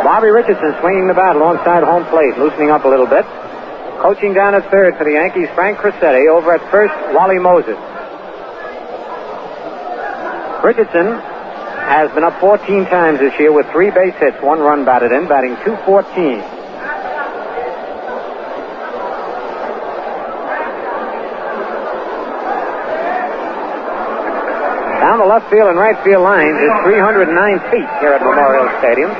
Bobby Richardson swinging the bat alongside home plate, loosening up a little bit. Coaching down at third for the Yankees, Frank Crissetti. Over at first, Wally Moses. Richardson has been up 14 times this year with 3 base hits, 1 run batted in, batting .214. Down the left field and right field lines is 309 feet here at Memorial Stadium.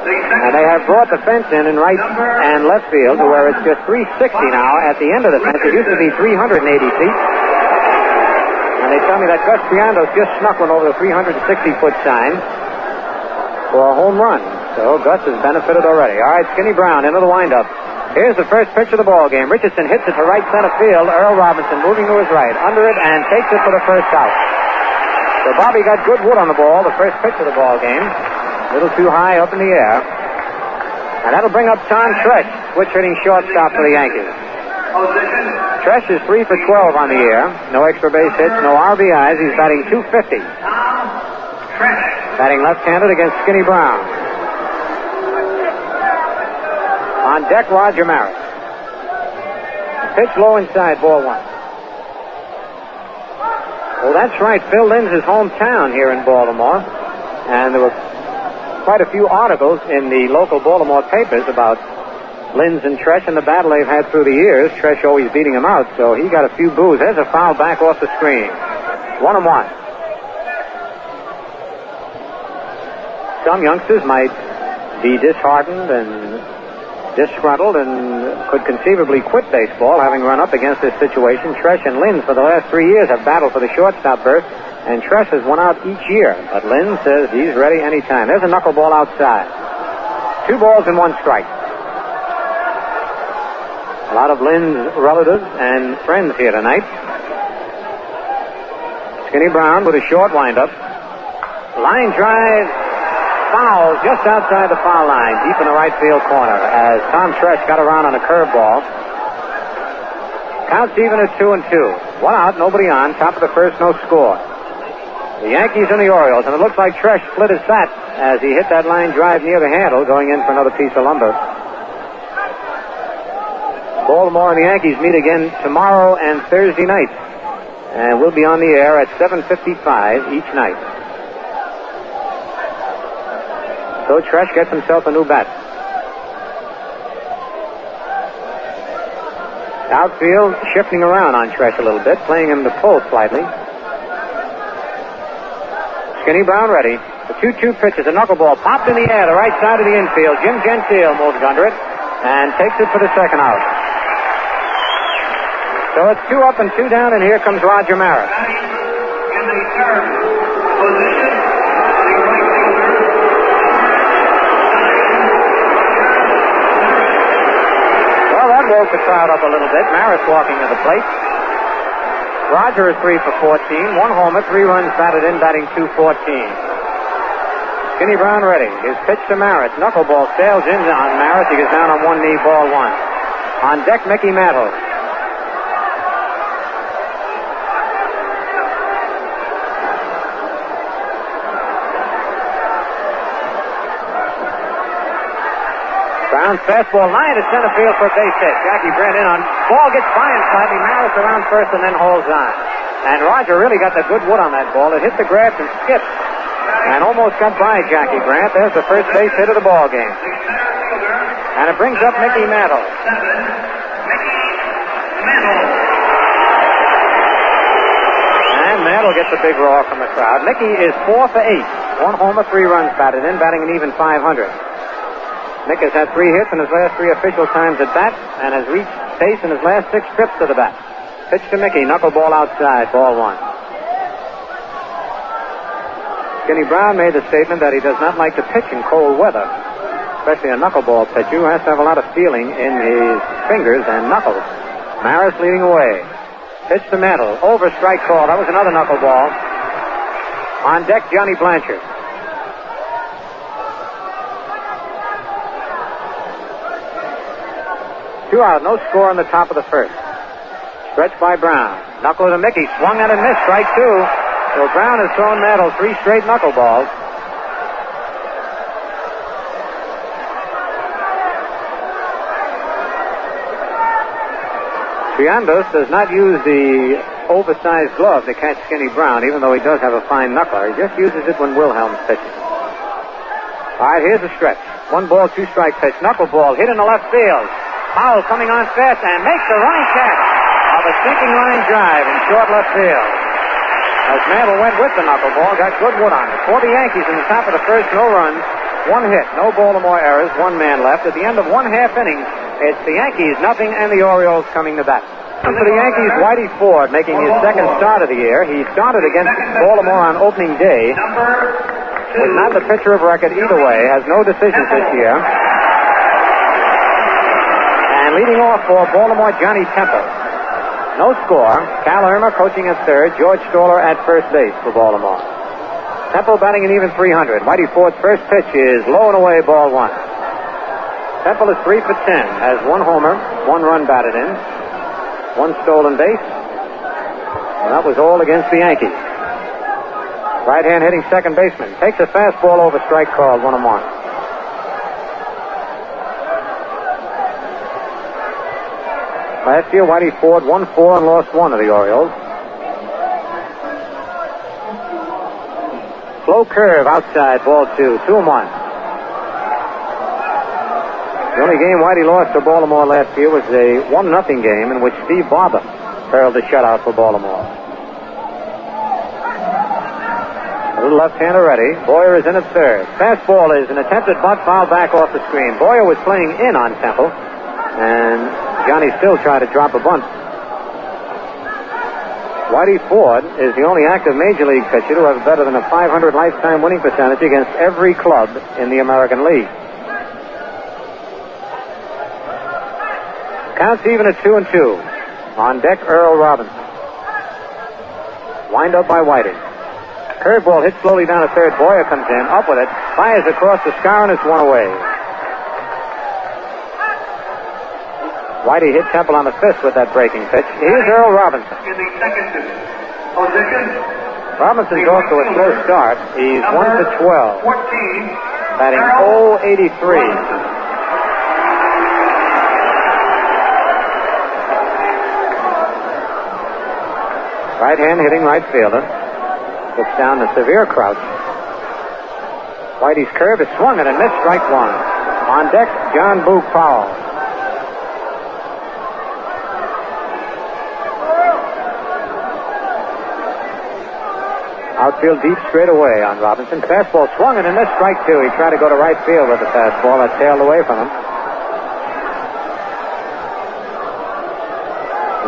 And they have brought the fence in right and left field to where it's just 360 now. At the end of the fence, it used to be 380 feet. And they tell me that Gus Triando's just snuck one over the 360-foot sign for a home run. So Gus has benefited already. All right, Skinny Brown into the windup. Here's the first pitch of the ball game. Richardson hits it to right center field. Earl Robinson moving to his right, under it, and takes it for the first out. So Bobby got good wood on the ball, the first pitch of the ball game. A little too high up in the air. And that'll bring up Tom Tresh, switch hitting shortstop for the Yankees. Tresh is 3 for 12 on the year. No extra base hits, no RBIs. He's batting .250. Batting left-handed against Skinny Brown. On deck, Roger Maris. Pitch low inside, ball 1. Well, that's right. Phil Linds's his hometown here in Baltimore. And there were quite a few articles in the local Baltimore papers about Linz and Tresh and the battle they've had through the years. Tresh always beating him out, so he got a few boos. There's a foul back off the screen. 1-1. Some youngsters might be disheartened and disgruntled and could conceivably quit baseball, having run up against this situation. Tresh and Linz for the last 3 years have battled for the shortstop berth, and Tresh has won out each year. But Linz says he's ready anytime. There's a knuckleball outside. 2 balls and 1 strike. A lot of Linz relatives and friends here tonight. Skinny Brown with a short windup. Line drive, foul just outside the foul line, deep in the right field corner, as Tom Tresh got around on a curveball. Counts even at 2-2. 1 out, nobody on. Top of the first, no score. The Yankees and the Orioles, and it looks like Tresh split his bat as he hit that line drive near the handle, going in for another piece of lumber. Baltimore and the Yankees meet again tomorrow and Thursday night, and we'll be on the air at 7:55 each night. So Tresh gets himself a new bat. Outfield shifting around on Tresh a little bit, playing him to pull slightly. Skinny Brown ready. The 2-2 pitch is a knuckleball popped in the air, the right side of the infield. Jim Gentile moves under it and takes it for the second out. So it's 2 up and 2 down, and here comes Roger Maris. In the third position, the right fielder. Well, that woke the crowd up a little bit. Maris walking to the plate. Roger is 3 for 14, 1 homer, 3 runs batted in, batting .214. Skinny Brown ready. His pitch to Maris. Knuckleball sails in on Maris. He gets down on one knee, ball 1. On deck, Mickey Mantle. Brown's fastball line to center field for a base hit. Jackie Brent in on. Ball gets by him slightly. Maris around first and then holds on. And Roger really got the good wood on that ball. It hit the grass and skipped and almost got by Jackie Grant. There's the first base hit of the ball game. And it brings up Mickey Mantle. And Mantle gets a big roar from the crowd. Mickey is 4 for 8. 1 homer, 3 runs batted in, batting an even .500. Mick has had 3 hits in his last 3 official times at bat and has reached base in his last 6 trips to the bat. Pitch to Mickey, knuckleball outside, ball 1. Skinny Brown made the statement that he does not like to pitch in cold weather, especially a knuckleball pitcher who has to have a lot of feeling in his fingers and knuckles. Maris leading away. Pitch to Mantle, over strike call. That was another knuckleball. On deck, Johnny Blanchard. Two out, no score on the top of the first. Stretch by Brown. Knuckle to Mickey, swung and a miss, strike 2. So Brown has thrown Mantle 3 straight knuckleballs. Triandos does not use the oversized glove to catch Skinny Brown, even though he does have a fine knuckler. He just uses it when Wilhelm's pitching. All right, here's the stretch. 1 ball, 2 strike pitch. Knuckleball hit in the left field. Powell coming on fast and makes the running catch of a sinking line drive in short left field. As Mantle went with the knuckleball, got good wood on it. For the Yankees in the top of the first, no runs, 1 hit, no Baltimore errors, 1 man left. At the end of 1/2 inning, it's the Yankees nothing and the Orioles coming to bat. For the Yankees, Whitey Ford making his second start of the year. He started against Baltimore on opening day. Was not the pitcher of record either way. Has no decisions this year. And leading off for Baltimore, Johnny Temple. No score. Cal Irma coaching at third. George Stoller at first base for Baltimore. Temple batting an even 300. Whitey Ford's first pitch is low and away, ball 1. Temple is 3 for 10. Has 1 homer, 1 run batted in, 1 stolen base. And that was all against the Yankees. Right-hand hitting second baseman. Takes a fastball over, strike called, 1-1. Last year, Whitey Ford won 4 and lost 1 of the Orioles. Slow curve outside, ball 2, 2-1. The only game Whitey lost to Baltimore last year was a 1-0 game in which Steve Barber hurled the shutout for Baltimore. A little left-hander ready. Boyer is in at third. Fastball is an attempted bunt, foul back off the screen. Boyer was playing in on Temple, and Johnny Still tried to drop a bunt. Whitey Ford is the only active Major League pitcher to have better than a .500 lifetime winning percentage against every club in the American League. Counts even at 2-2. On deck, Earl Robinson. Wind up by Whitey. Curveball hit slowly down to third. Boyer comes in, up with it, fires across the sky, and it's 1 away. Whitey hit Temple on the fist with that breaking pitch. Here's Earl Robinson. In the second position, Robinson's off to a slow start. He's 1 for 12. 14. Batting .083. Right-hand hitting right fielder. Gets down to severe crouch. Whitey's curve is swung and a missed, strike 1. On deck, John Boog Powell. Outfield deep straight away on Robinson. Fastball swung and a missed, strike 2. He tried to go to right field with the fastball. That tailed away from him.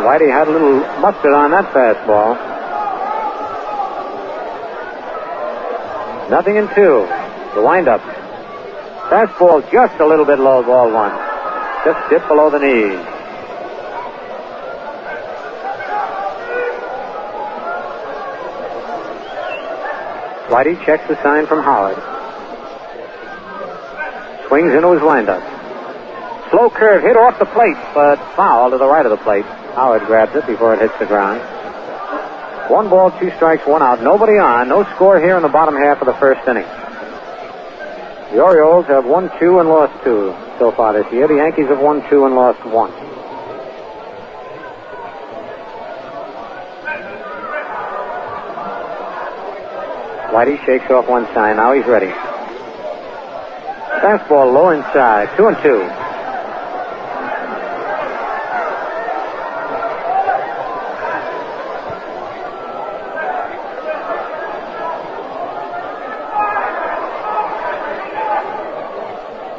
Whitey had a little mustard on that fastball. 0-2. The windup. Fastball just a little bit low, ball 1. Just dip below the knees. Whitey checks the sign from Howard. Swings into his windup. Slow curve hit off the plate, but foul to the right of the plate. Howard grabs it before it hits the ground. 1 ball, 2 strikes, 1 out. Nobody on. No score here in the bottom half of the first inning. The Orioles have won 2 and lost 2 so far this year. The Yankees have won 2 and lost 1. Whitey shakes off one sign. Now he's ready. Fastball low inside. 2-2.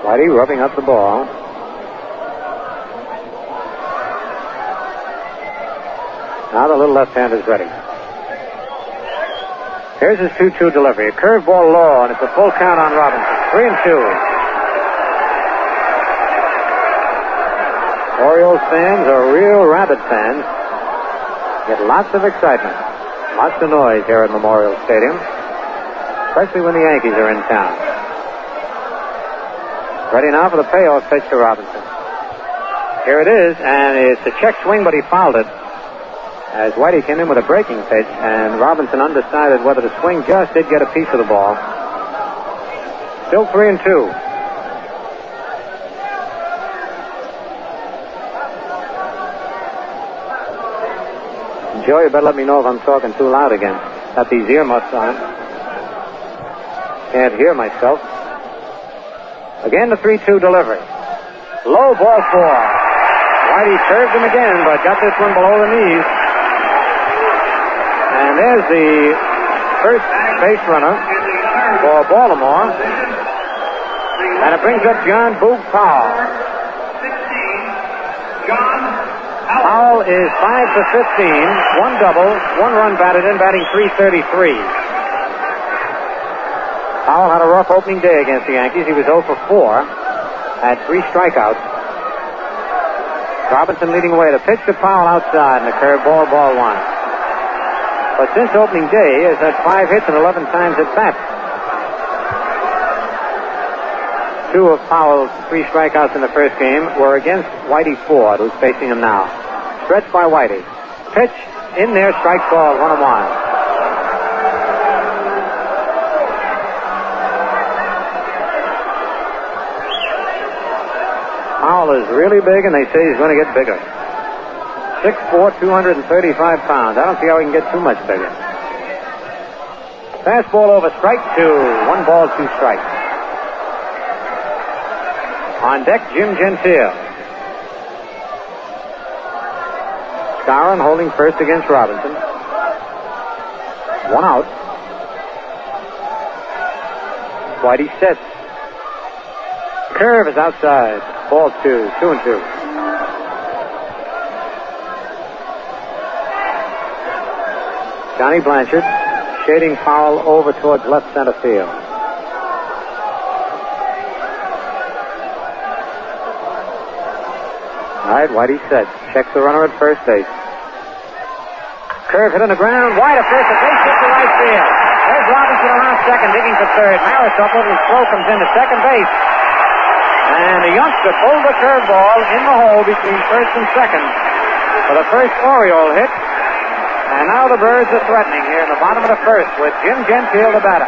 Whitey rubbing up the ball. Now the little left-hander's ready. Here's his 2-2 delivery. A curveball low, and it's a full count on Robinson. 3-2. Orioles fans are real rabid fans. Get lots of excitement. Lots of noise here at Memorial Stadium. Especially when the Yankees are in town. Ready now for the payoff pitch to Robinson. Here it is, and it's a check swing, but he fouled it. As Whitey came in with a breaking pitch, and Robinson undecided whether to swing, just did get a piece of the ball. Still 3-2. Joe, you better let me know if I'm talking too loud again. Got these earmuffs on. Can't hear myself. Again, the 3-2 delivery. Low ball 4. Whitey curved him again, but got this one below the knees. And there's the first base runner for Baltimore. And it brings up John Boog Powell. Powell is 5 for 15, 1 double, 1 run batted in, batting .333. Powell had a rough opening day against the Yankees. He was 0 for 4, had 3 strikeouts. Robinson leading away. The pitch to Powell outside, and the curveball, ball 1. But since opening day, he has had 5 hits and 11 times at bat. 2 of Powell's 3 strikeouts in the first game were against Whitey Ford, who's facing him now. Stretched by Whitey. Pitch in there, strike ball, 1-1. Powell is really big, and they say he's going to get bigger. 6'4", 235 pounds. I don't see how he can get too much bigger. Fastball over, strike 2. 1 ball, 2 strikes. On deck, Jim Gentile. Skowron holding first against Robinson. 1 out. Whitey sets. Curve is outside. Ball 2, 2-2. Johnny Blanchard shading Powell over towards left center field. All right, Whitey sets. Checks the runner at first base. Curve hit on the ground. Wide of first. A base hit to right field. There's Robinson around second, digging for third. Maris up, little throw comes into second base. And the youngster pulled the curveball in the hole between first and second for the first Oriole hit. And now the Birds are threatening here in the bottom of the first with Jim Gentile, the batter.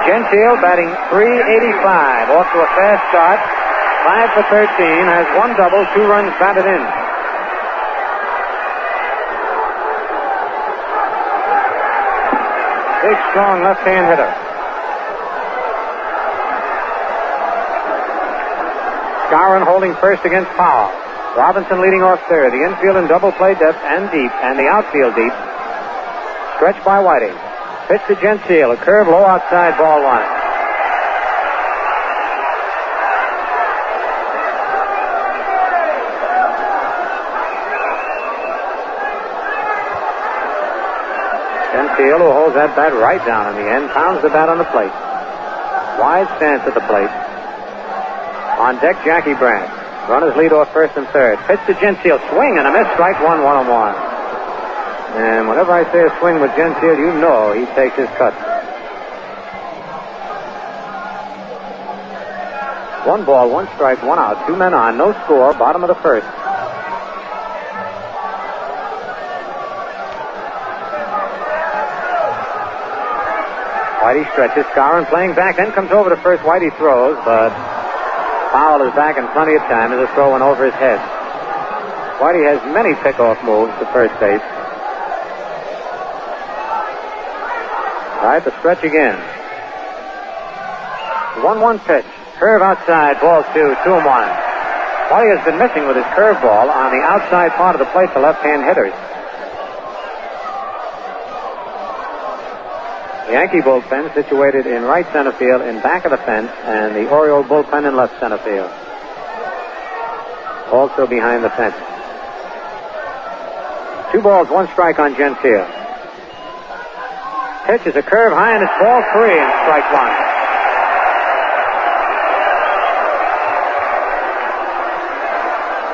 Gentile batting .385, off to a fast start. 5 for 13, has 1 double, 2 runs batted in. Big, strong left-hand hitter. Skowron holding first against Powell. Robinson leading off third. The infield in double play depth and deep, and the outfield deep. Stretched by Whitey. Pitch to Gentile. A curve low outside, ball 1. Gentile, who holds that bat right down in the end, pounds the bat on the plate. Wide stance at the plate. On deck, Jackie Brandt. Runners lead off first and third. Pitch to Gentile. Swing and a miss. Strike 1, 1-1. And whenever I say a swing with Gentile, you know he takes his cut. 1 ball, 1 strike, 1 out. 2 men on. No score. Bottom of the first. Whitey stretches. Skowron playing back. Then comes over to first. Whitey throws, but Powell is back in plenty of time as a throw went over his head. Whitey has many pickoff moves to first base. All right, the stretch again. 1-1 pitch. Curve outside, ball 2, 2-1. Whitey has been missing with his curveball on the outside part of the plate for left-hand hitters. The Yankee bullpen situated in right center field in back of the fence, and the Oriole bullpen in left center field. Also behind the fence. 2 balls, 1 strike on Gentile. Pitch is a curve high, and it's ball 3 and strike 1.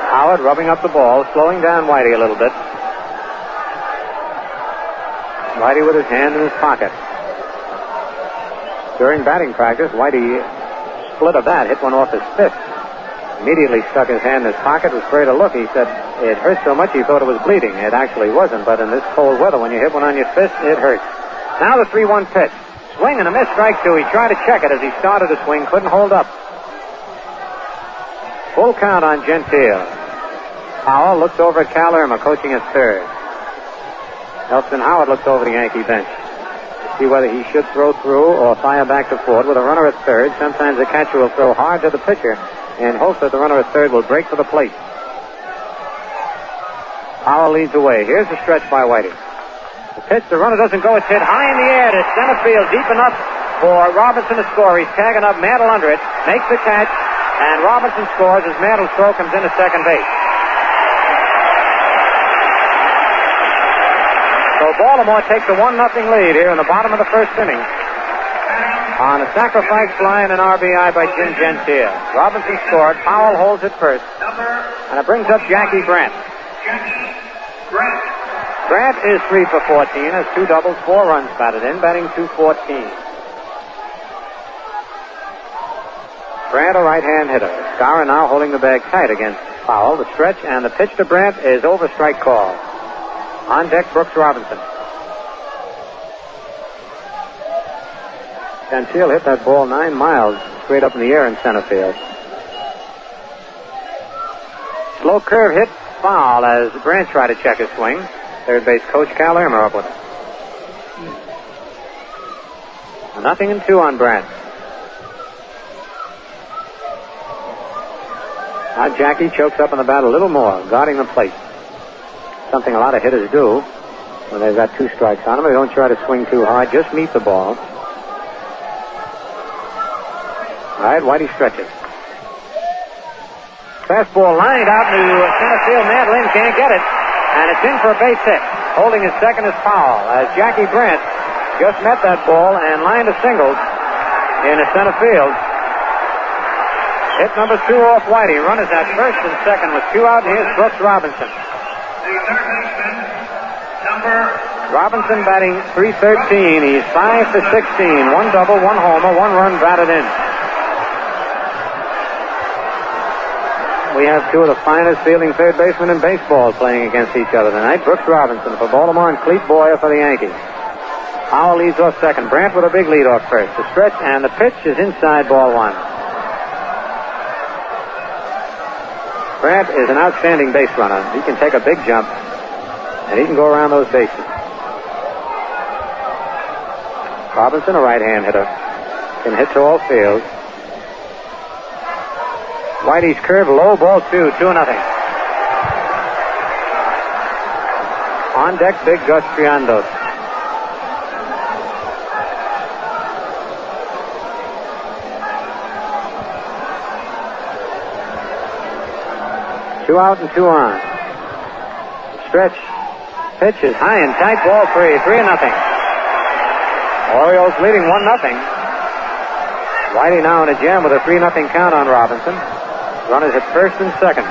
Howard rubbing up the ball, slowing down Whitey a little bit. Whitey with his hand in his pocket. During batting practice, Whitey split a bat, hit one off his fist. Immediately stuck his hand in his pocket, was afraid to look. He said it hurt so much he thought it was bleeding. It actually wasn't, but in this cold weather, when you hit one on your fist, it hurts. Now the 3-1 pitch. Swing and a miss, strike 2. He tried to check it as he started to swing, couldn't hold up. Full count on Gentile. Powell looks over at Cal Irma, coaching at third. Nelson Howard looks over the Yankee bench to see whether he should throw through or fire back to Ford with a runner at third. Sometimes the catcher will throw hard to the pitcher in hopes that the runner at third will break for the plate. Powell leads away. Here's the stretch by Whitey. The pitch, the runner doesn't go. It's hit high in the air to center field, deep enough for Robinson to score. He's tagging up Mantle under it, makes the catch, and Robinson scores as Mantle's throw comes into second base. So Baltimore takes a 1-0 lead here in the bottom of the first inning on a sacrifice fly and an RBI by Jim Gentile. Robinson scored. Powell holds it first. And it brings up Jackie Brandt. Brandt is 3 for 14, has 2 doubles, 4 runs batted in, batting .214. Brandt, a right-hand hitter. Skara now holding the bag tight against Powell. The stretch and the pitch to Brandt is over, strike call. On deck, Brooks Robinson. Gentile hit that ball 9 miles straight up in the air in center field. Slow curve hit foul as Brandt tried to check his swing. Third base coach Cal Irma up with it. 0-2 on Brandt. Now Jackie chokes up on the bat a little more, guarding the plate. Something a lot of hitters do when they've got 2 strikes on them. They don't try to swing too hard, just meet the ball. All right, Whitey stretches. Fastball lined out to center field. Mantle can't get it, and it's in for a base hit. Holding his second is Powell, as Jackie Brandt just met that ball and lined a single in the center field. Hit number 2 off Whitey. Runners at first and second with 2 out, and here's Brooks Robinson. Robinson batting .313. He's 5 for 16. 1 double, 1 homer, 1 run batted in. We have 2 of the finest fielding third basemen in baseball playing against each other tonight. Brooks Robinson for Baltimore and Clete Boyer for the Yankees. Powell leads off second. Brandt with a big lead off first. The stretch and the pitch is inside, ball 1. Brandt is an outstanding base runner. He can take a big jump, and he can go around those bases. Robinson, a right-hand hitter, can hit to all fields. Whitey's curve, low, ball 2, 2-0. On deck, big Gus Triandos. Two out and 2 on. Stretch. Pitch is high and tight. Ball 3. 3-0. Orioles leading 1-0. Whitey now in a jam with a 3-0 count on Robinson. Runners at first and second.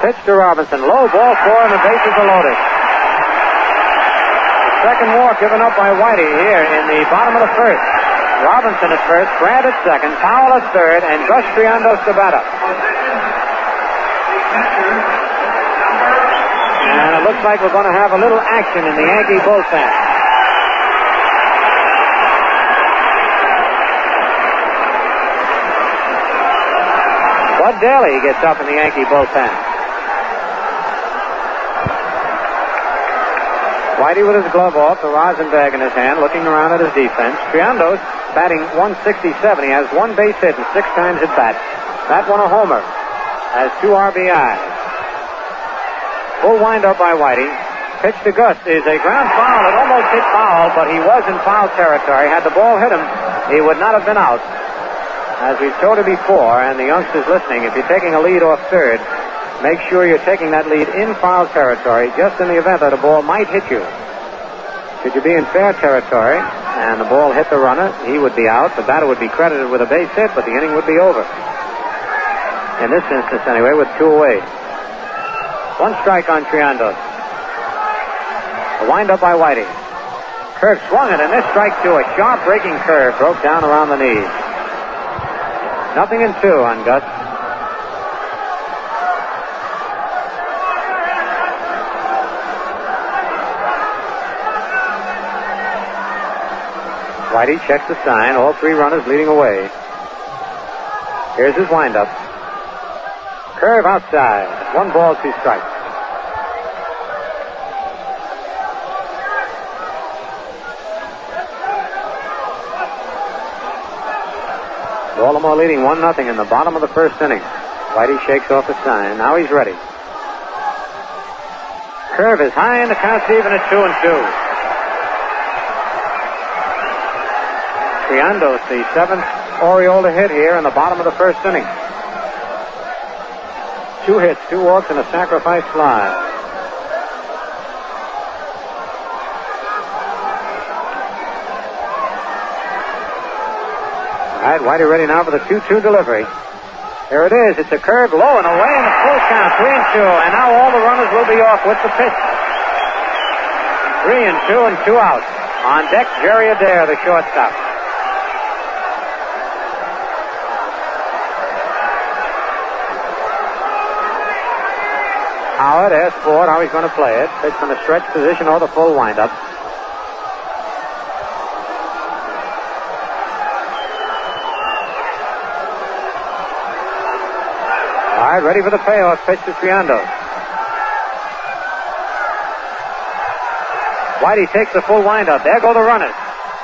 Pitch to Robinson. Low, ball 4, and the bases are loaded. Second walk given up by Whitey here in the bottom of the first. Robinson at first, Brandt at second, Powell at third, and Gus Triandos to batter. And it looks like we're going to have a little action in the Yankee bullpen. Bud Daly gets up in the Yankee bullpen. Whitey with his glove off, the rosin bag in his hand, looking around at his defense. Triandos batting .167. He has 1 base hit and 6 times at bat. That one a homer. Has 2 RBIs. Full windup by Whitey. Pitch to Gus is a ground foul. It almost hit Powell, but he was in foul territory. Had the ball hit him, he would not have been out. As we've told you before, and the youngsters listening, if you're taking a lead off third, make sure you're taking that lead in foul territory, just in the event that a ball might hit you. Should you be in fair territory and the ball hit the runner, he would be out. The batter would be credited with a base hit, but the inning would be over. In this instance, anyway, with 2 away. 1 strike on Triandos. A windup by Whitey. Curve swung it, and this strike 2. A sharp breaking curve broke down around the knees. 0-2 on Gus. Whitey checks the sign. All 3 runners leading away. Here's his windup. Curve outside. 1 ball, 2 strikes. Baltimore leading 1-0 in the bottom of the first inning. Whitey shakes off the sign. Now he's ready. Curve is high and the count's even at 2-2. Triandos, the 7th Oriole to hit here in the bottom of the first inning. 2 hits, 2 walks, and a sacrifice fly. All right, Whitey ready now for the 2-2 delivery. Here it is. It's a curve low and away in the full count. 3-2. And now all the runners will be off with the pitch. 3-2 and 2 out. On deck, Jerry Adair, the shortstop. Howard asks Ford how he's going to play it. Pitch from the stretch position or the full windup. All right, ready for the payoff pitch to Triandos. Whitey takes the full windup. There go the runners.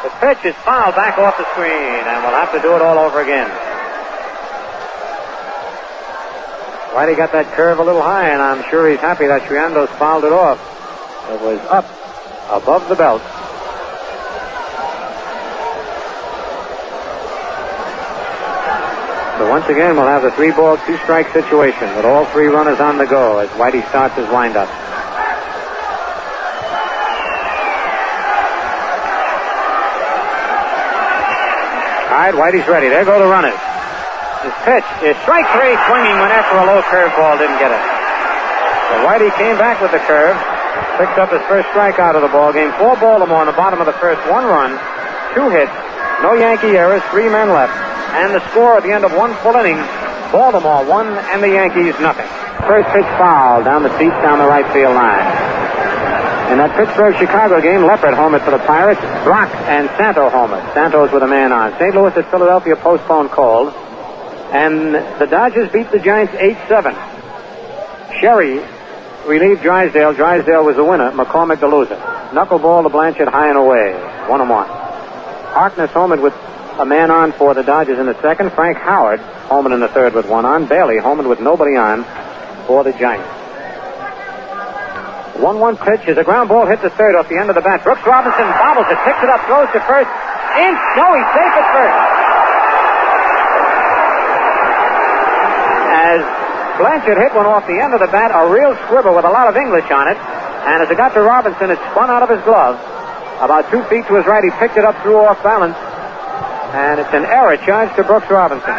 The pitch is fouled back off the screen, and we'll have to do it all over again. Whitey got that curve a little high, and I'm sure he's happy that Triandos fouled it off. It was up above the belt. So once again, we'll have the 3-ball, 2-strike situation with all 3 runners on the go as Whitey starts his windup. All right, Whitey's ready. There go the runners. His pitch is strike 3, swinging when after a low curveball didn't get it. So Whitey came back with the curve, picked up his first strikeout of the ball game. 4 Baltimore in the bottom of the first. 1 run, 2 hits, no Yankee errors, 3 men left. And the score at the end of 1 full inning, Baltimore 1 and the Yankees 0. First pitch foul down the seats down the right field line. In that Pittsburgh-Chicago game, Leppard homered for the Pirates. Brock and Santo homered. Santos with a man on. St. Louis at Philadelphia postponed calls. And the Dodgers beat the Giants 8-7. Sherry relieved Drysdale. Drysdale was the winner. McCormick the loser. Knuckleball to Blanchard high and away. 1-1. Harkness homered with a man on for the Dodgers in the second. Frank Howard homered in the third with 1 on. Bailey homered with nobody on for the Giants. 1-1 pitch is a ground ball hit to third off the end of the bat. Brooks Robinson bobbles it, picks it up, throws to first. In. No, he's safe at first. As Blanchard hit one off the end of the bat, a real scribble with a lot of English on it. And as it got to Robinson, it spun out of his glove. About 2 feet to his right, he picked it up, threw off balance. And it's an error charged to Brooks Robinson.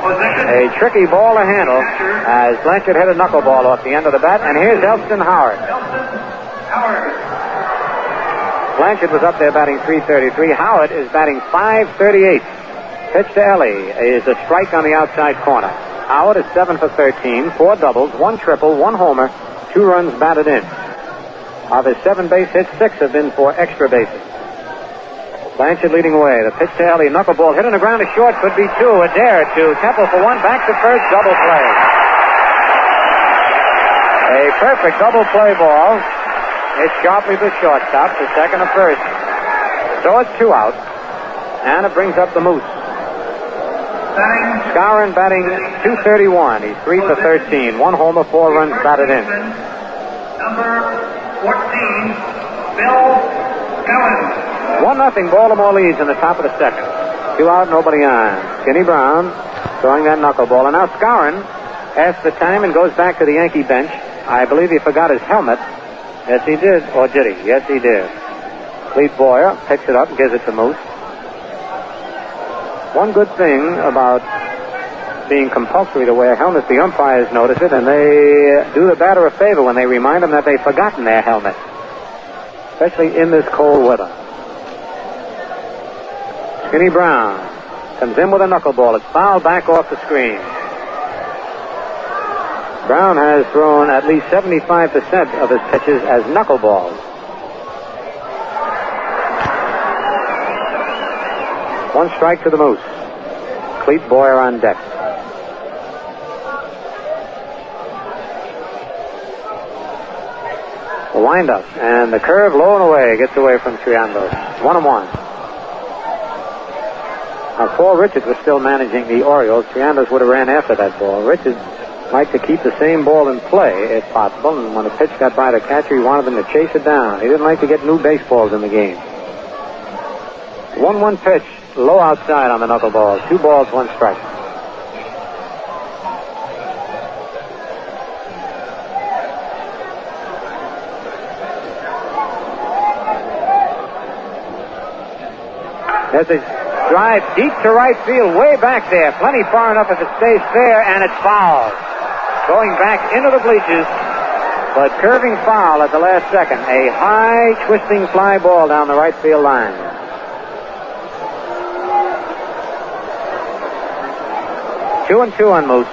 A tricky ball to handle as Blanchard hit a knuckleball off the end of the bat. And here's Elston Howard. Blanchard was up there batting .333. Howard is batting .538. Pitch to Ellie is a strike on the outside corner. Howard is 7 for 13, 4 doubles, 1 triple, 1 homer, 2 runs batted in. Of his 7 base hits, 6 have been for extra bases. Blanchard leading away. The pitch to Ellie. Knuckleball hit on the ground to short. Could be 2. Adair to Temple for 1. Back to first. Double play. A perfect double play ball. Hit sharply to shortstop. To second and first. So it's 2 out. And it brings up the Moose. Skowron batting .231. He's 3 for 13. 1 homer, 4 runs batted in. Number 14, Bill Skowron. 1-0 Baltimore leads in the top of the second. 2 out, nobody on. Skinny Brown throwing that knuckleball. And now Skowron asks the time and goes back to the Yankee bench. I believe he forgot his helmet. Yes, he did. Or did he? Yes, he did. Clete Boyer picks it up and gives it to Moose. One good thing about being compulsory to wear helmets, the umpires notice it, and they do the batter a favor when they remind them that they've forgotten their helmet, especially in this cold weather. Skinny Brown comes in with a knuckleball. It's fouled back off the screen. Brown has thrown at least 75% of his pitches as knuckleballs. One strike to the Moose. complete. Boyer on deck. The windup and the curve low and away gets away from Triandos. 1-1. Now, Paul Richards was still managing the Orioles. Triandos would have ran after that ball. Richards liked to keep the same ball in play, if possible, and when a pitch got by the catcher, he wanted them to chase it down. He didn't like to get new baseballs in the game. 1-1 pitch, low outside on the knuckleball. 2 balls, 1 strike. There's a drive deep to right field, way back there. Plenty far enough if it stays fair, and it's foul. Going back into the bleachers, but curving foul at the last second. A high, twisting fly ball down the right field line. Two and two on Moose.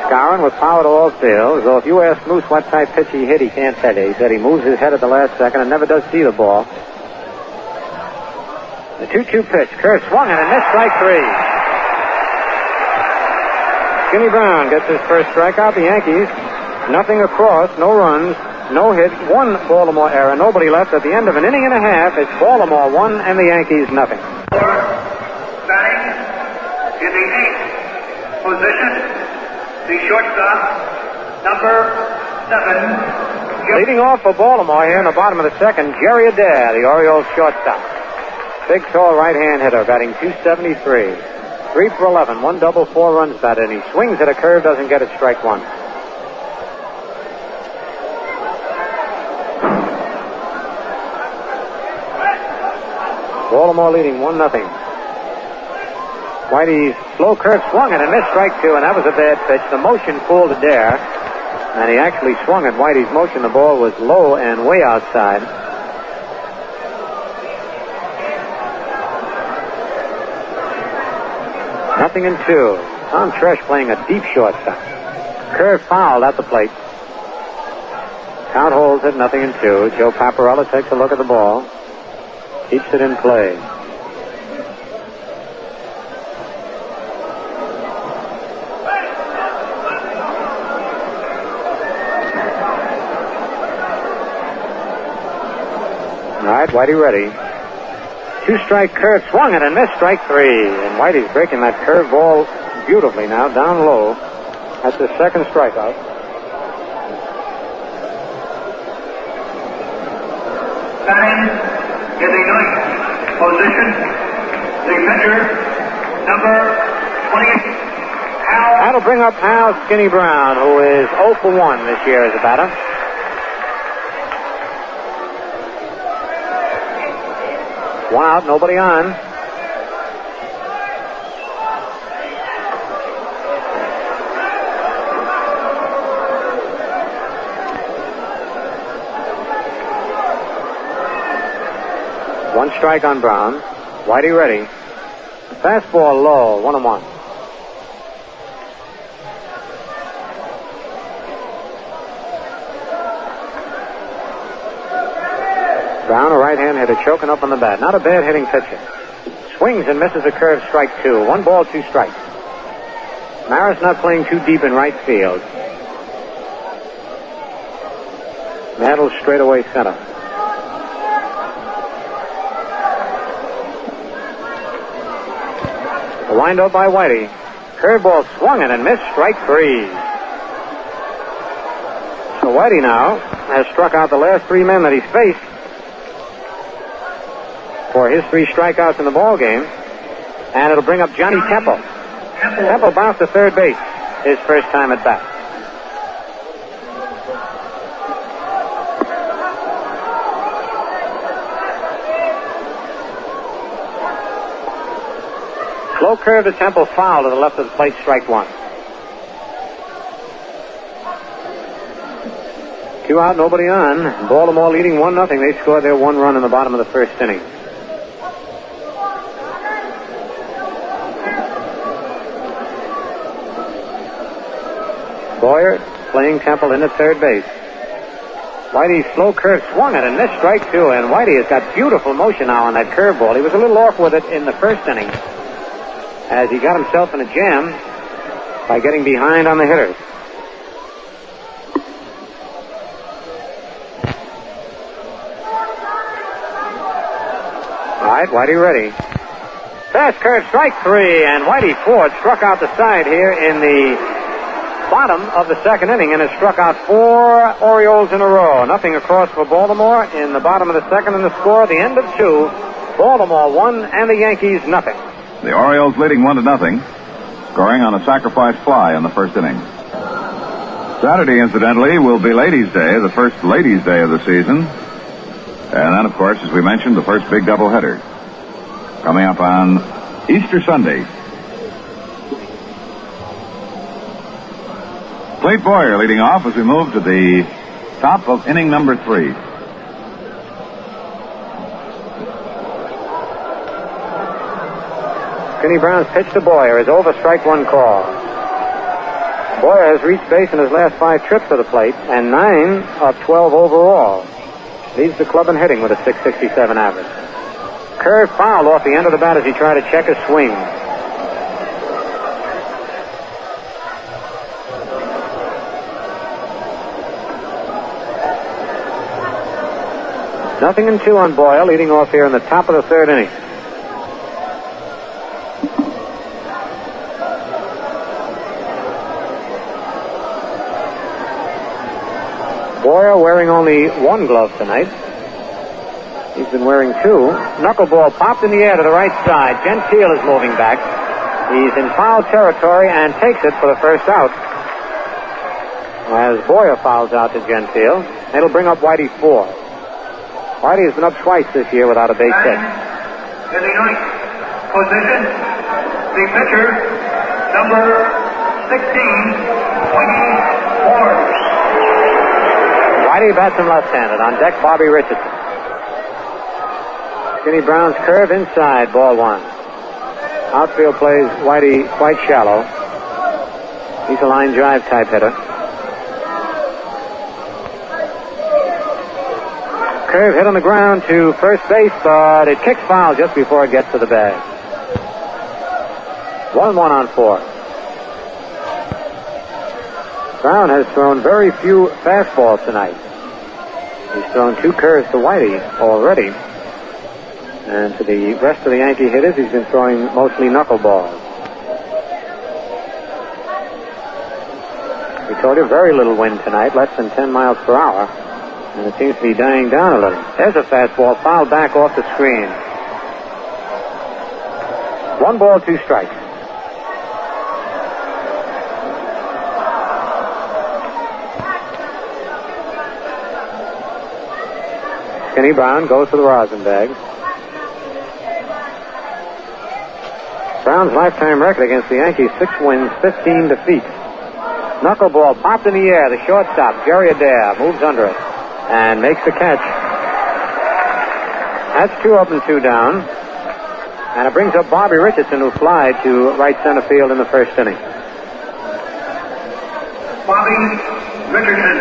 Skowron with power to all fields, though if you ask Moose what type pitch he hit, he can't tell you. He said he moves his head at the last second and never does see the ball. The 2-2 pitch. Kerr swung and missed, strike 3. Skinny Brown gets his first strikeout. The Yankees, nothing across, no runs, no hit, 1 Baltimore error, nobody left. At the end of an inning and a half, it's Baltimore 1 and the Yankees nothing. Batting in the 8th position, the shortstop, number 7. Leading off for Baltimore here in the bottom of the second, Jerry Adair, the Orioles shortstop. Big, tall right-hand hitter, batting .273. 3 for 11, 1 double, 4 runs batted, and he swings at a curve, doesn't get it, strike 1. Baltimore leading 1-0. Whitey's slow curve swung and a missed, strike 2, and that was a bad pitch. The motion fooled Adair, and he actually swung at Whitey's motion. The ball was low and way outside. Nothing in 2. Tom Tresh playing a deep shortstop. Curve fouled at the plate. Count holds it, nothing in 2. Joe Paparella takes a look at the ball. Keeps it in play. All right, Whitey ready. 2-strike curve swung and missed, strike 3. And Whitey's breaking that curve ball beautifully now, down low. That's the second strikeout. Batting in the 9th position, the pitcher, number 28, Hal. That'll bring up Hal Skinny Brown, who is 0 for 1 this year as a batter. One out, nobody on. One strike on Brown. Whitey ready. Fastball low, 1-1. Brown, a right-hand hitter, choking up on the bat. Not a bad hitting pitcher. Swings and misses a curve, strike 2. 1 ball, 2 strikes. Maris not playing too deep in right field. Mantle straight away center. The wind-up by Whitey. Curveball swung and missed, strike 3. So Whitey now has struck out the last 3 men that he's faced for his 3 strikeouts in the ball game, and it'll bring up Johnny Temple. Temple bounced to third base his first time at bat. Slow curve to Temple, foul to the left of the plate, strike 1. 2 out, nobody on. Baltimore leading 1-0. They scored their 1 run in the bottom of the first inning. Boyer playing Temple in at third base. Whitey's slow curve swung it and missed strike two, and Whitey has got beautiful motion now on that curveball. He was a little off with it in the first inning as he got himself in a jam by getting behind on the hitters. All right, Whitey ready. Fast curve, strike three, and Whitey Ford struck out the side here in the bottom of the second inning and has struck out 4 Orioles in a row. Nothing across for Baltimore in the bottom of the second, and the score at the end of 2, Baltimore 1 and the Yankees nothing. The Orioles leading 1-0, scoring on a sacrifice fly in the first inning. Saturday, incidentally, will be Ladies' Day, the first Ladies' Day of the season. And then, of course, as we mentioned, the first big doubleheader coming up on Easter Sunday. Clayton Boyer leading off as we move to the top of inning number 3. Skinny Brown's pitch to Boyer is over, strike one call. Boyer has reached base in his last 5 trips to the plate and 9 of 12 overall. Leads the club in hitting with a .667 average. Curve fouled off the end of the bat as he tried to check his swing. Nothing in 2 on Boyer, leading off here in the top of the third inning. Boyer wearing only 1 glove tonight. He's been wearing 2. Knuckleball popped in the air to the right side. Gentile is moving back. He's in foul territory and takes it for the first out. As Boyer fouls out to Gentile, it'll bring up Whitey Ford. Whitey has been up twice this year without a base hit. In the 9th position, the pitcher, number 16, Whitey Ford. Whitey bats him left-handed. On deck, Bobby Richardson. Skinny Brown's curve inside, ball 1. Outfield plays Whitey quite shallow. He's a line drive type hitter. Curve hit on the ground to first base, but it kicks foul just before it gets to the bag. 1-1 on 4. Brown has thrown very few fastballs tonight. He's thrown 2 curves to Whitey already. And to the rest of the Yankee hitters, he's been throwing mostly knuckleballs. We told you very little wind tonight, less than 10 miles per hour. And it seems to be dying down a little. There's a fastball fouled back off the screen. 1 ball, 2 strikes. Skinny Brown goes to the rosin bag. Brown's lifetime record against the Yankees, 6 wins, 15 defeats. Knuckleball popped in the air. The shortstop, Jerry Adair, moves under it and makes the catch. That's 2 up and 2 down. And it brings up Bobby Richardson, who flied to right center field in the first inning. Bobby Richardson.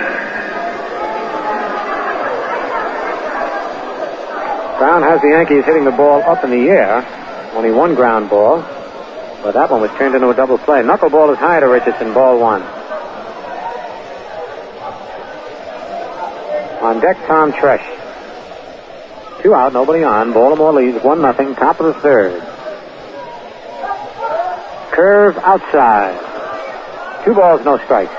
Brown has the Yankees hitting the ball up in the air. Only 1 ground ball. But that one was turned into a double play. Knuckleball is high to Richardson, ball 1. On deck, Tom Tresh. 2 out, nobody on. Baltimore leads 1-0, top of the third. Curve outside. 2 balls, no strikes.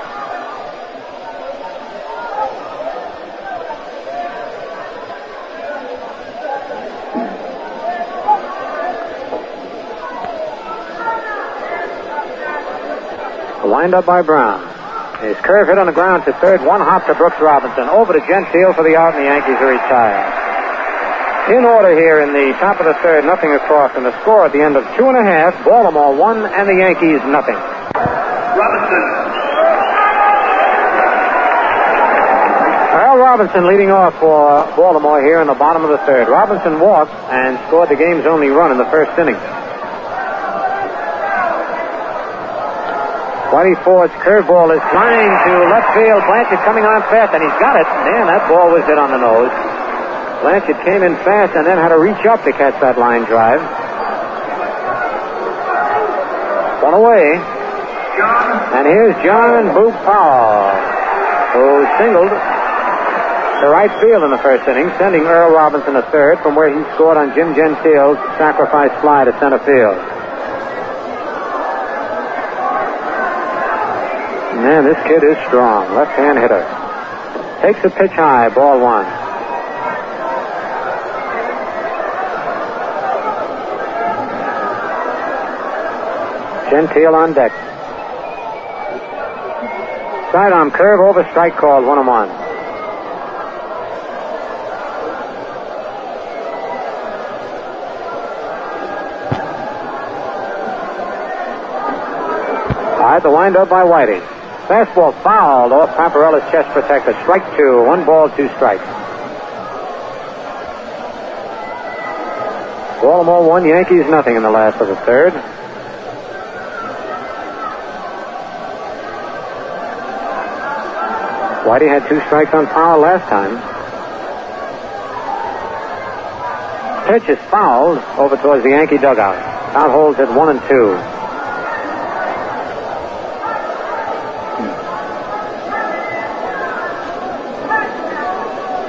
A wind-up by Brown. His curve hit on the ground to third. 1 hop to Brooks Robinson. Over to Gentile for the out, and the Yankees are retired. In order here in the top of the third, nothing across, and the score at the end of 2.5, Baltimore 1 and the Yankees nothing. Robinson. Al Robinson leading off for Baltimore here in the bottom of the third. Robinson walked and scored the game's only run in the first inning. Whitey Ford's curveball is flying to left field. Blanchard coming on fast, and he's got it. Man, that ball was hit on the nose. Blanchard came in fast and then had to reach up to catch that line drive. One away. And here's John Boop Powell, who singled to right field in the first inning, sending Earl Robinson to third from where he scored on Jim Gentile's sacrifice fly to center field. Man, this kid is strong. Left-hand hitter. Takes a pitch high, ball one. Gentile on deck. Sidearm curve over, strike called, 1-1. All right, the windup by Whitey. Fastball fouled off Paparella's chest protector. Strike two. 1 ball, 2 strikes. Baltimore 1, Yankees nothing in the last of the third. Whitey had 2 strikes on Powell last time. Pitch is fouled over towards the Yankee dugout. Count holds at 1-2.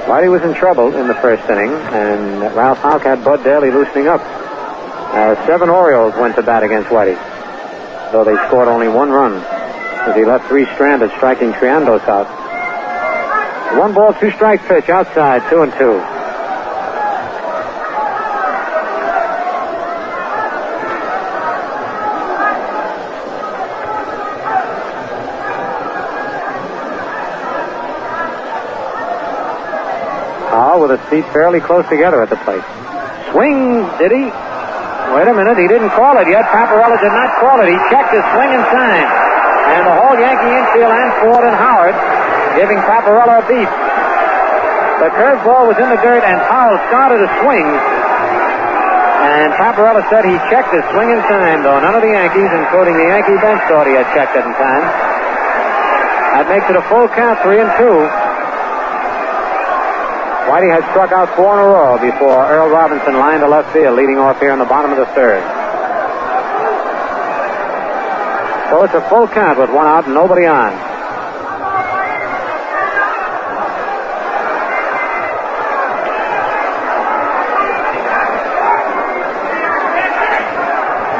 Whitey was in trouble in the first inning, and Ralph Houck had Bud Daly loosening up. 7 Orioles went to bat against Whitey, though they scored only 1 run, as he left 3 stranded, striking Triandos out. 1 ball, 2 strike pitch outside, 2-2. With his feet fairly close together at the plate. Swing, did he? Wait a minute, he didn't call it yet. Paparella did not call it. He checked his swing in time. And the whole Yankee infield and Ford and Howard giving Paparella a beat. The curveball was in the dirt, and Powell started a swing. And Paparella said he checked his swing in time, though none of the Yankees, including the Yankee bench, thought he had checked it in time. That makes it a full count, 3-2. Whitey had struck out 4 in a row before Earl Robinson lined to left field, leading off here in the bottom of the third. So it's a full count with 1 out and nobody on.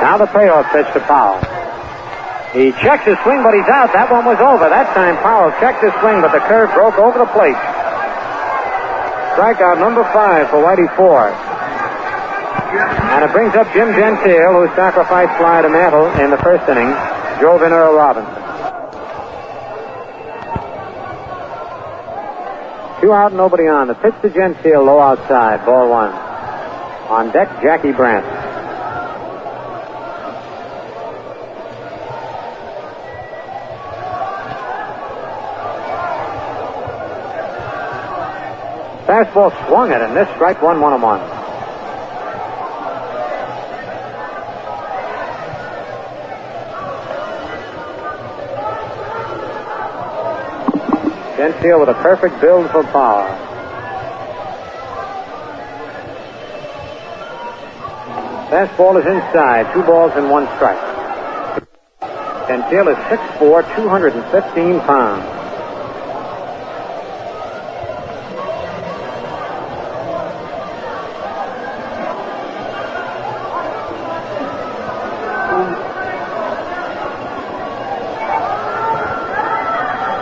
Now the payoff pitch to Powell. He checks his swing, but he's out. That one was over. That time Powell checked his swing, but the curve broke over the plate. Strikeout number 5 for Whitey Ford. And it brings up Jim Gentile, who sacrificed fly to Mantle in the first inning, drove in Earl Robinson. 2 out, nobody on. The pitch to Gentile, low outside, ball 1. On deck, Jackie Brandt. Fastball swung at him. This strike 1, 1-1. Gentile with a perfect build for power. Fastball is inside. 2 balls and 1 strike. Gentile is 6'4", 215 pounds.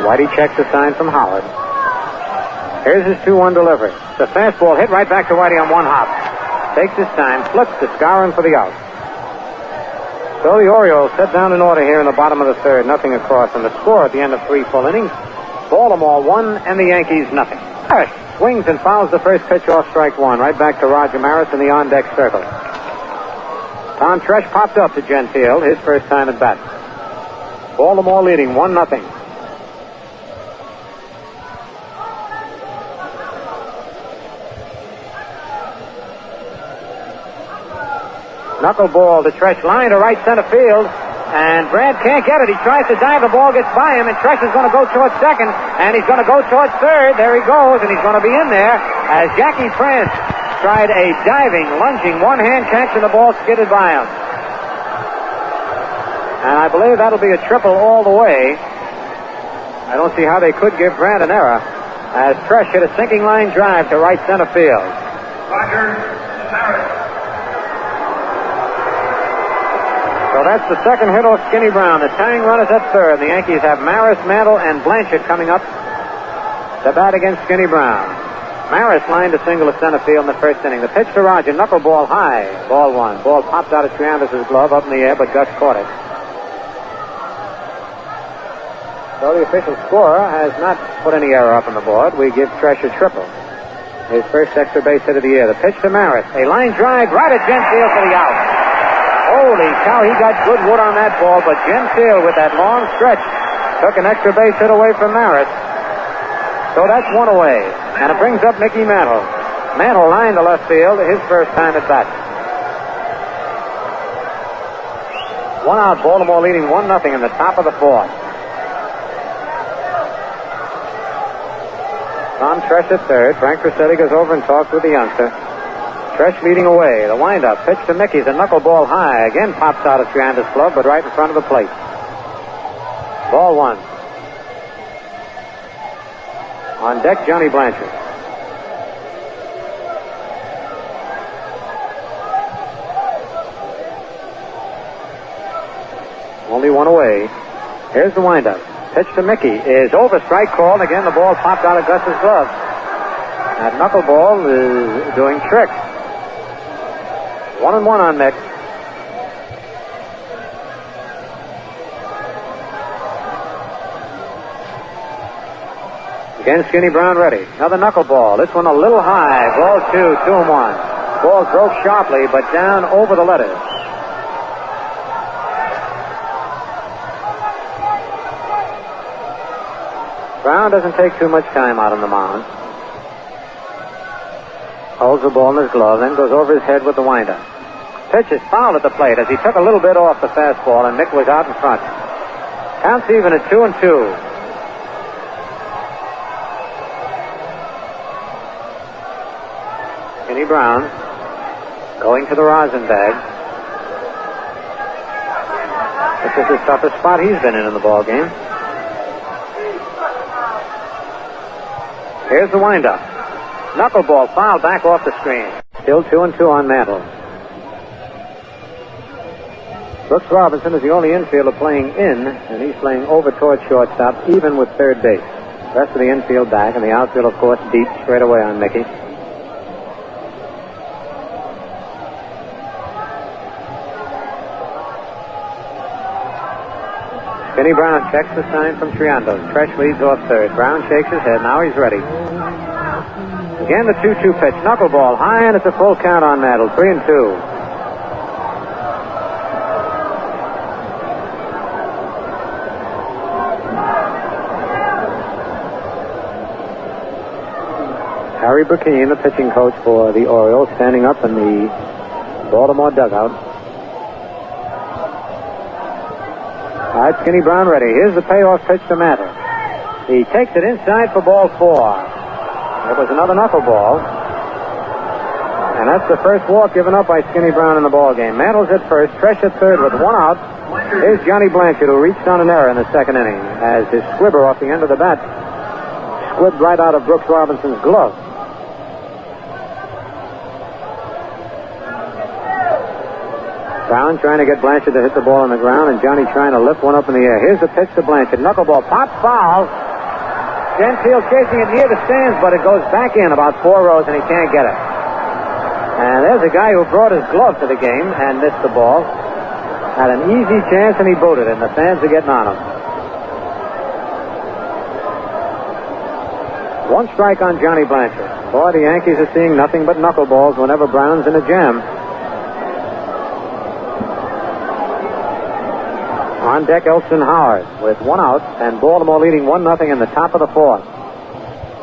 Whitey checks the sign from Howard. Here's his 2-1 delivery. The fastball hit right back to Whitey on 1 hop. Takes his time, flips to Skowron for the out. So the Orioles set down in order here in the bottom of the third, nothing across, and the score at the end of 3 full innings, Baltimore 1 and the Yankees nothing. Harris swings and fouls the first pitch off strike 1, right back to Roger Maris in the on-deck circle. Tom Tresh popped up to Gentile, his first time at bat. Baltimore leading 1-0. Knuckleball to Tresh, line to right center field. And Brad can't get it. He tries to dive. The ball gets by him, and Tresh is going to go towards second, and he's going to go towards third. There he goes, and he's going to be in there as Jackie France tried a diving, lunging, one-hand catch, and the ball skidded by him. And I believe that'll be a triple all the way. I don't see how they could give Brad an error as Tresh hit a sinking line drive to right center field. Roger Maris. So that's the second hit off Skinny Brown. The tying runners at third. The Yankees have Maris, Mantle, and Blanchard coming up to bat against Skinny Brown. Maris lined a single to center field in the first inning. The pitch to Roger, knuckleball high. Ball one. Ball popped out of Triandis' glove up in the air, but Gus caught it. So the official scorer has not put any error up on the board. We give Tresh a triple. His first extra base hit of the year. The pitch to Maris. A line drive right at Gentile for the out. Holy cow, he got good wood on that ball, but Gentile with that long stretch took an extra base hit away from Maris. So that's one away. And it brings up Mickey Mantle. Mantle lined to left field, his first time at bat. 1 out, Baltimore leading 1-0 in the top of the fourth. Tom Tresh at third. Frank Rossetti goes over and talks with the youngster. Tresh leading away. The windup. Pitch to Mickey's. A knuckleball high. Again pops out of Triandis' glove, but right in front of the plate. Ball one. On deck, Johnny Blanchard. Only one away. Here's the windup. Pitch to Mickey is over. Strike called. Again, the ball popped out of Gus's glove. That knuckleball is doing tricks. 1-1 on Mick. Again, Skinny Brown ready. Another knuckleball. This one a little high. Ball two, 2-1. Ball broke sharply, but down over the letters. Brown doesn't take too much time out on the mound. Holds the ball in his glove, then goes over his head with the windup. Pitch is fouled at the plate as he took a little bit off the fastball, and Mick was out in front. Counts even at 2-2. Skinny Brown going to the rosin bag. This is the toughest spot he's been in the ball game. Here's the windup. Knuckleball fouled back off the screen. Still 2-2 on Mantle. Brooks Robinson is the only infielder playing in, and he's playing over towards shortstop, even with third base. The rest of the infield back, and the outfield, of course, deep straight away on Mickey. Skinny Brown checks the sign from Triandos. Tresh leads off third. Brown shakes his head. Now he's ready. Again, the 2-2 pitch. Knuckleball high, and it's a full count on Mantle. 3-2. Harry Burkeen, the pitching coach for the Orioles, standing up in the Baltimore dugout. All right, Skinny Brown ready. Here's the payoff pitch to Mantle. He takes it inside for ball four. It was another knuckleball. And that's the first walk given up by Skinny Brown in the ball game. Mantle's at first, Tresh at third with 1 out. Here's Johnny Blanchard, who reached on an error in the second inning as his squibber off the end of the bat squibbed right out of Brooks Robinson's glove. Brown trying to get Blanchard to hit the ball on the ground, and Johnny trying to lift one up in the air. Here's the pitch to Blanchard. Knuckleball popped foul. Gentile chasing it near the stands, but it goes back in about 4 rows, and he can't get it. And there's a guy who brought his glove to the game and missed the ball. Had an easy chance, and he booted it, and the fans are getting on him. 1 strike on Johnny Blanchard. Boy, the Yankees are seeing nothing but knuckleballs whenever Brown's in a jam. On deck, Elston Howard with 1 out, and Baltimore leading 1-0 in the top of the fourth.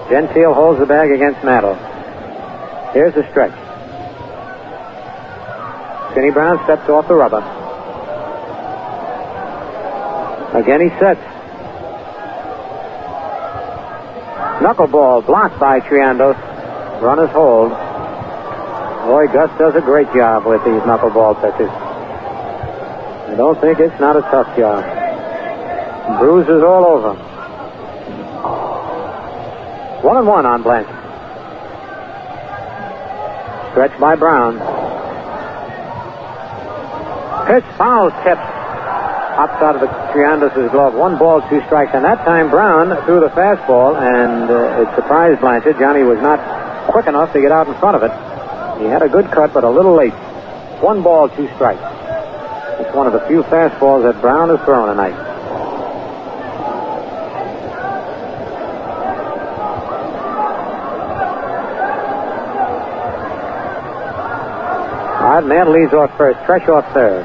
Gentile holds the bag against Mantle. Here's the stretch. Skinny Brown steps off the rubber. Again he sets. Knuckleball blocked by Triandos. Runners hold. Boy, Gus does a great job with these knuckleball pitches. I don't think it's not a tough job. Bruises all over him. 1-1 on Blanchard. Stretch by Brown. Pitch, foul tip. Hops out of the Triandos' glove. 1 ball, 2 strikes. And that time Brown threw the fastball, and it surprised Blanchard. Johnny was not quick enough to get out in front of it. He had a good cut, but a little late. 1 ball, 2 strikes. It's one of the few fastballs that Brown has thrown tonight. All right, Mantle leads off first. Tresh off third.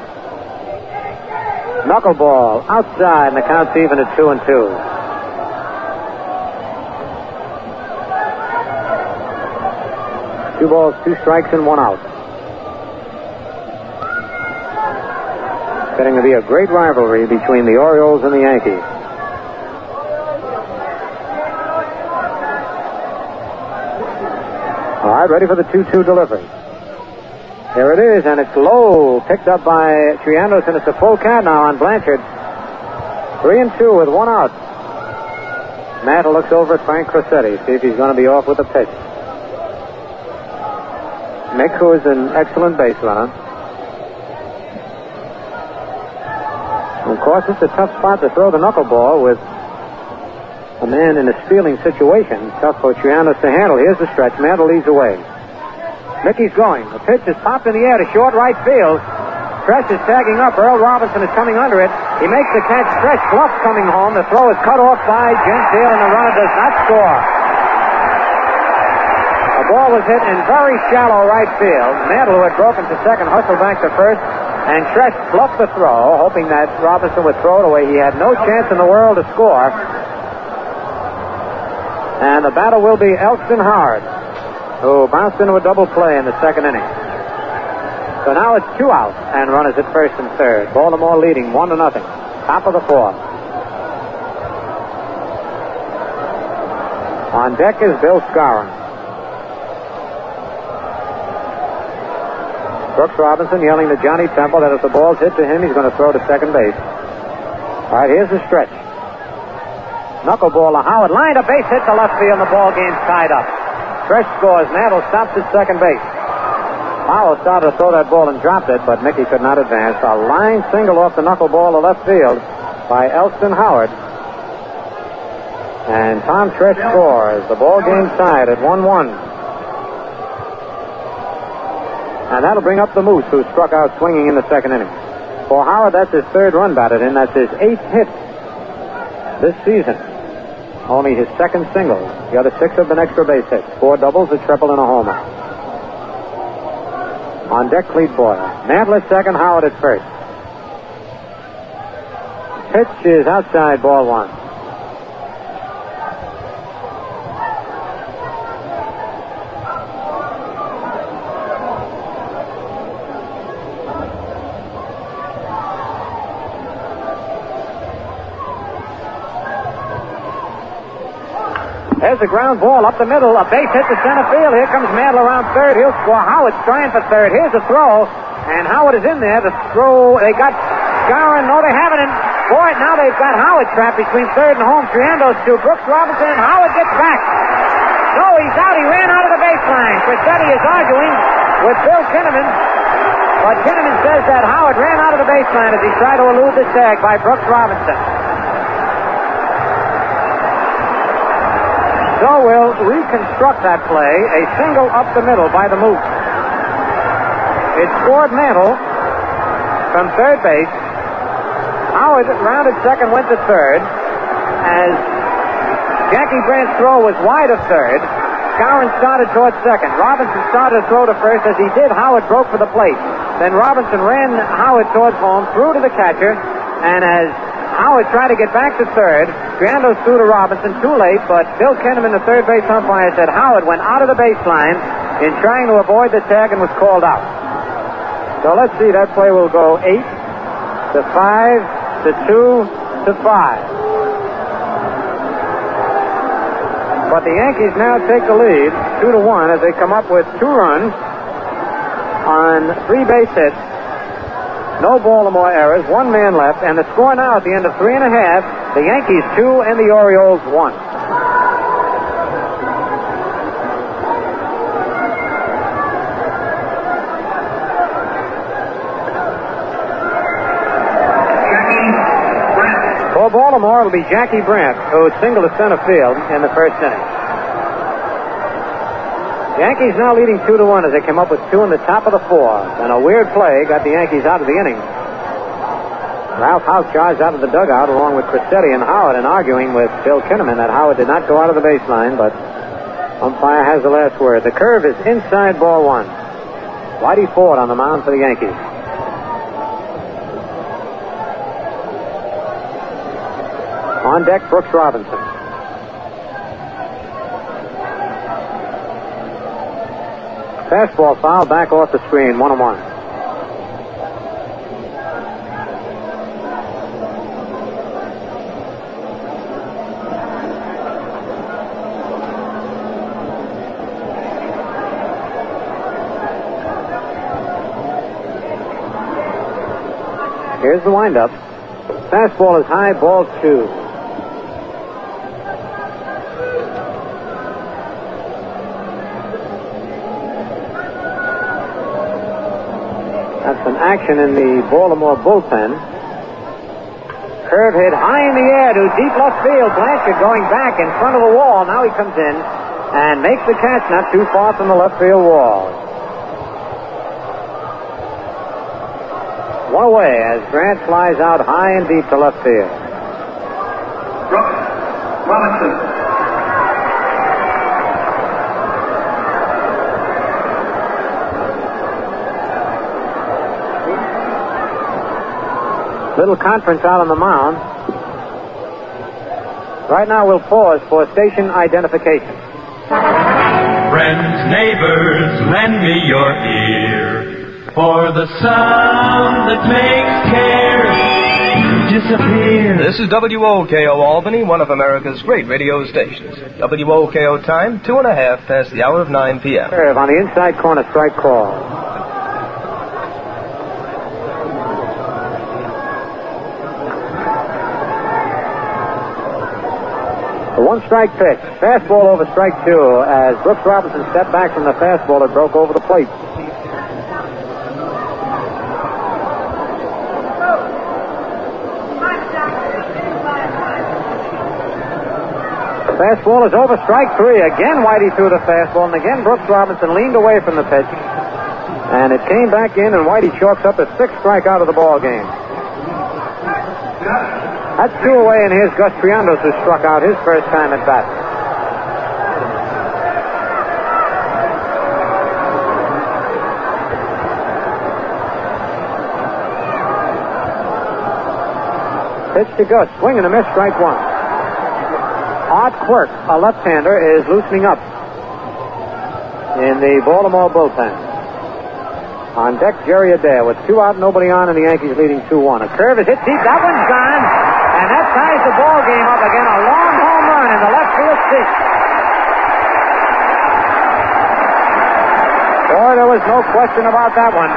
Knuckleball outside, and the count's even at 2-2. Two balls, 2 strikes, and 1 out. It's getting to be a great rivalry between the Orioles and the Yankees. All right, ready for the 2-2 delivery. Here it is, and it's low. Picked up by Triandos, and it's a full count now on Blanchard. 3-2 with 1 out. Mantle looks over at Frank Crosetti, see if he's going to be off with a pitch. Mick, who is an excellent base runner. Of course, it's a tough spot to throw the knuckleball with a man in a stealing situation. Tough for Triandos to handle. Here's the stretch. Mantle leads away. Mickey's going. The pitch is popped in the air to short right field. Stretch is tagging up. Earl Robinson is coming under it. He makes the catch. Stretch bluffs coming home. The throw is cut off by Gentile, and the runner does not score. The ball was hit in very shallow right field. Mantle, who had broken to second, hustled back to first, and Stretch bluffed the throw, hoping that Robinson would throw it away. He had no chance in the world to score. And the batter will be Elston Howard, who bounced into a double play in the second inning. So now it's 2 out, and runners at first and third. Baltimore leading 1-0. Top of the 4th. On deck is Bill Skowron. Brooks Robinson yelling to Johnny Temple that if the ball's hit to him, he's going to throw to second base. All right, here's the stretch. Knuckleball to Howard. Line to base hit to left field, and the ball game's tied up. Stretch scores. Mantle stops at second base. Powell started to throw that ball and dropped it, but Mickey could not advance. A line single off the knuckleball to left field by Elston Howard. And Tom Stretch scores. The ball game's tied at 1-1. And that'll bring up the Moose, who struck out swinging in the second inning. For Howard, that's his 3rd run batted in. That's his 8th hit this season. Only his 2nd single. The other 6 have been extra base hits. 4 doubles, a triple, and a homer. On deck, Clete Boyle. Mantle at second, Howard at first. Pitch is outside, ball 1. There's a ground ball up the middle. A base hit to center field. Here comes Mantle around third. He'll score. Howard's trying for third. Here's a throw. And Howard is in there. The throw. They got Skowron. No, they haven't. And boy, now they've got Howard trapped between third and home. Triandos to Brooks Robinson. And Howard gets back. No, he's out. He ran out of the baseline. Crosetti is arguing with Bill Kinnaman. But Kinnaman says that Howard ran out of the baseline as he tried to elude the tag by Brooks Robinson. So we'll reconstruct that play. A single up the middle by the Moose. It scored Mantle from third base. Howard rounded second, went to third. As Jackie Brandt's throw was wide of third, Skowron started towards second. Robinson started to throw to first. As he did, Howard broke for the plate. Then Robinson ran Howard towards home, threw to the catcher, and as Howard tried to get back to third, Triandos threw to Robinson, too late, but Bill Kinnaman, the third base umpire, said Howard went out of the baseline in trying to avoid the tag and was called out. So let's see, that play will go 8 to 5 to 2 But the Yankees now take the lead 2-1 as they come up with 2 runs on 3 base hits. No Baltimore errors, 1 man left, and the score now at the end of 3.5, the Yankees 2 and the Orioles 1. For Baltimore, it'll be Jackie Brandt, who singled to center field in the first inning. Yankees now leading 2-1 as they came up with 2 in the top of the 4th. And a weird play got the Yankees out of the inning. Ralph Houk charged out of the dugout along with Crissetti and Howard and arguing with Bill Kinnaman that Howard did not go out of the baseline, but umpire has the last word. The curve is inside ball 1. Whitey Ford on the mound for the Yankees. On deck, Brooks Robinson. Fastball foul back off the screen, 1-1. Here's the windup. Fastball is high, ball 2. That's some action in the Baltimore bullpen. Curve hit high in the air to deep left field. Blanchard going back in front of the wall. Now he comes in and makes the catch not too far from the left field wall. One away as Grant flies out high and deep to left field. Robinson. Little conference out on the mound. Right now we'll pause for station identification. Friends, neighbors, lend me your ear for the sound that makes care disappear. This is WOKO Albany, one of America's great radio stations. WOKO time, 2.5 past the hour of 9 p.m. Curve on the inside corner, strike call. The 1-strike pitch. Fastball over strike 2 as Brooks Robinson stepped back from the fastball that broke over the plate. Fastball is over strike 3. Again, Whitey threw the fastball, and again Brooks Robinson leaned away from the pitch. And it came back in, and Whitey chalks up a 6th strikeout of the ball game. That's 2 away, and here's Gus Triandos, who struck out his first time at bat. Pitch to Gus, swing and a miss, strike 1. Art Quirk, a left-hander, is loosening up in the Baltimore bullpen. On deck, Jerry Adair with 2 out, nobody on, and the Yankees leading 2-1. A curve is hit deep. That one's gone. And that ties the ball game up again. A long home run in the left field seat. Boy, there was no question about that one.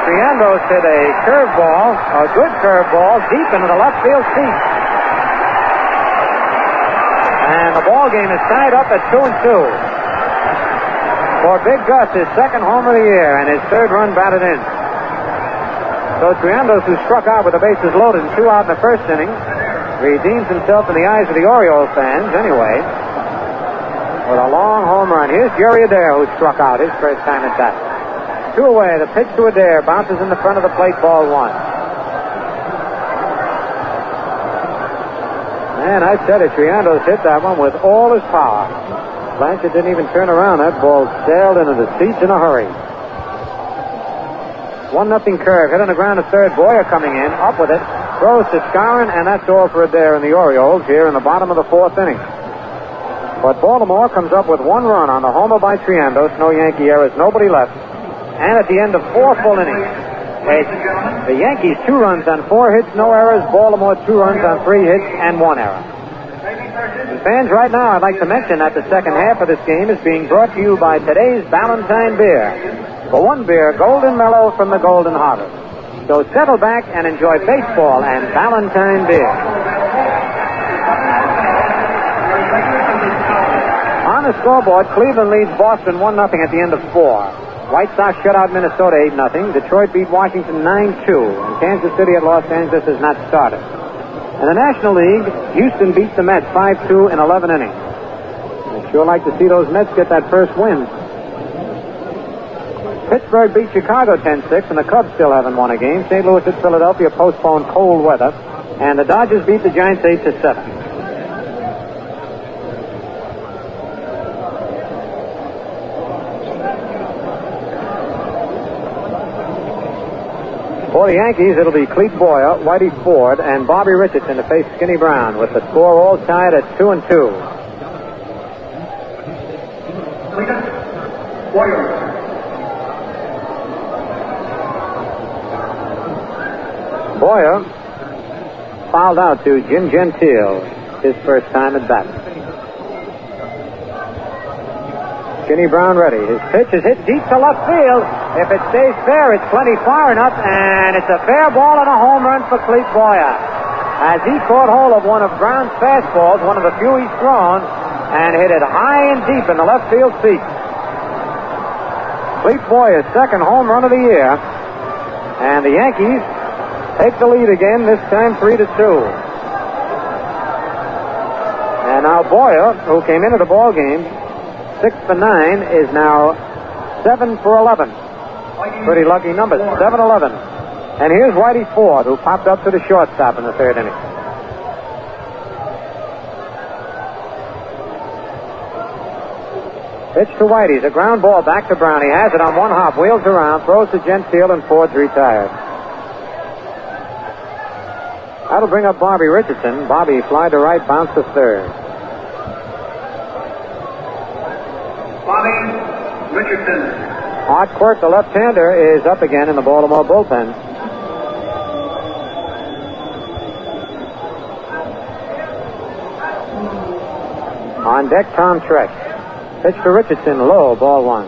Triandos hit a curveball, a good curveball, deep into the left field seat. And the ball game is tied up at 2-2. For Big Gus, his 2nd home of the year and his 3rd run batted in. So Triandos, who struck out with the bases loaded and 2 out in the first inning, redeems himself in the eyes of the Orioles fans anyway with a long home run. Here's Jerry Adair, who struck out his first time at bat. 2 away. The pitch to Adair bounces in the front of the plate, ball 1. Man, I said it. Triandos hit that one with all his power. Blanchard didn't even turn around. That ball sailed into the seats in a hurry. 1-0 curve. Hit on the ground to third. Boyer coming in. Up with it. Throws to Skowron, and that's all for Adair in the Orioles here in the bottom of the 4th inning. But Baltimore comes up with 1 run on the homer by Triandos. No Yankee errors. Nobody left. And at the end of 4 full innings, It's the Yankees 2 runs on 4 hits, no errors. Baltimore 2 runs on 3 hits and 1 error. And fans, right now, I'd like to mention that the second half of this game is being brought to you by today's Ballantine beer. For one beer, Golden Mellow from the Golden Harvest. So settle back and enjoy baseball and Ballantine beer. On the scoreboard, Cleveland leads Boston 1-0 at the end of 4. White Sox shut out Minnesota 8-0. Detroit beat Washington 9-2. And Kansas City at Los Angeles has not started. In the National League, Houston beat the Mets 5-2 in 11 innings. I'd sure like to see those Mets get that first win. Pittsburgh beat Chicago 10-6, and the Cubs still haven't won a game. St. Louis at Philadelphia postponed cold weather. And the Dodgers beat the Giants 8-7. For the Yankees, it'll be Clete Boyer, Whitey Ford, and Bobby Richardson to face Skinny Brown, with the score all tied at 2-2. Boyer fouled out to Jim Gentile, his first time at bat. Skinny Brown ready. His pitch is hit deep to left field. If it stays fair, it's plenty far enough, and it's a fair ball and a home run for Clete Boyer, as he caught hold of one of Brown's fastballs, one of the few he's thrown, and hit it high and deep in the left field seat. Clete Boyer's second home run of the year, and the Yankees take the lead again, this time 3-2. And now Boyer, who came into the ball game 6 for 9, is now 7 for 11. Pretty lucky numbers, 7-11. And here's Whitey Ford, who popped up to the shortstop in the third inning. Pitch to Whitey. It's a ground ball back to Brown. He has it on one hop, wheels around, throws to Gentile, and Ford's retired. That'll bring up Bobby Richardson. Bobby fly to right, bounce to third. Bobby Richardson. Art Quirk, the left-hander, is up again in the Baltimore bullpen. On deck, Tom Tresh. Pitch to Richardson, low, ball 1.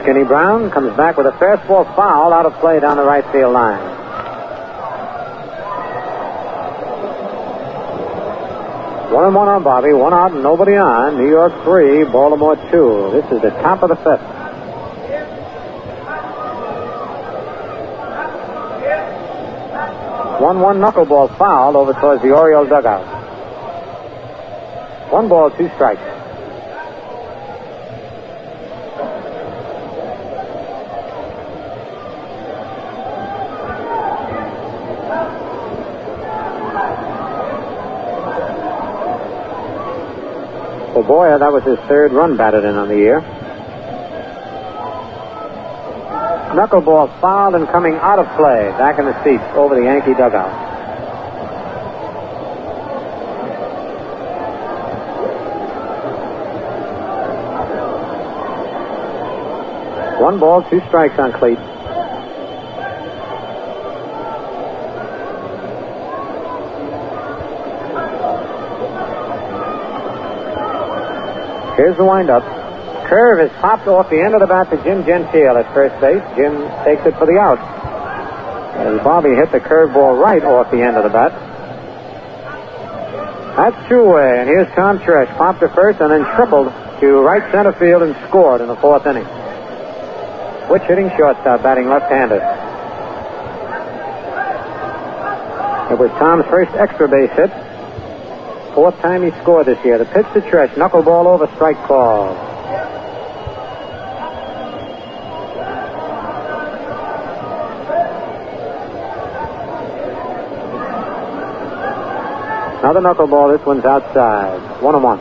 Skinny Brown comes back with a fastball foul out of play down the right field line. 1-1 on Bobby, 1 out and nobody on. New York 3, Baltimore 2. This is the top of the 5th. One knuckleball foul over towards the Orioles dugout. 1 ball, 2 strikes. For Boyer, that was his 3rd run batted in on the year. Knuckleball fouled and coming out of play, back in the seats over the Yankee dugout. One ball, 2 strikes on Clete. Here's the windup. Curve is popped off the end of the bat to Jim Gentile at first base. Jim takes it for the out. As Bobby hit the curveball right off the end of the bat. That's two-way, and here's Tom Tresh. Popped to first and then tripled to right center field and scored in the 4th inning. Switch hitting shortstop, batting left-handed. It was Tom's first extra base hit. 4th time he scored this year. The pitch to Tresh, knuckleball over, strike call. Another knuckleball. This one's outside. 1-1.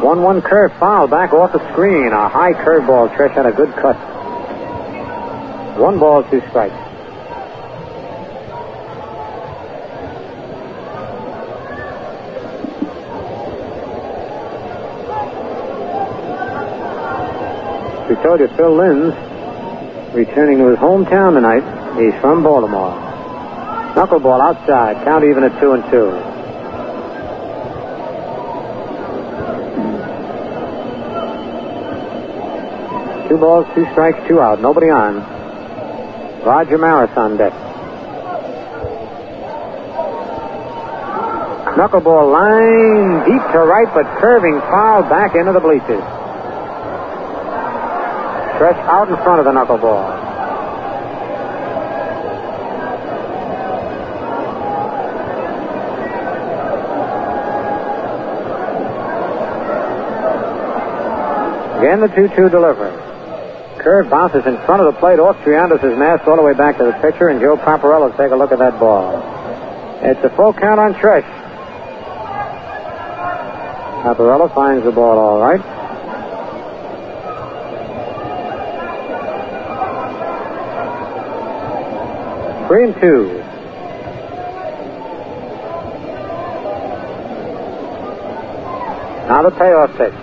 1-1 curve foul back off the screen. A high curveball. Trish had a good cut. 1 ball, 2 strikes. We told you Phil Lynn's returning to his hometown tonight. He's from Baltimore. Knuckleball outside. Count even at 2-2. 2 balls, 2 strikes, 2 out. Nobody on. Roger Maris on deck. Knuckleball line deep to right, but curving foul back into the bleachers. Fresh out in front of the knuckleball. Again, the 2-2 delivery. Curve bounces in front of the plate off Triandos' mask all the way back to the pitcher, and Joe Paparello take a look at that ball. It's a full count on Trish. Paparello finds the ball all right. Three and 2. Now the payoff pitch.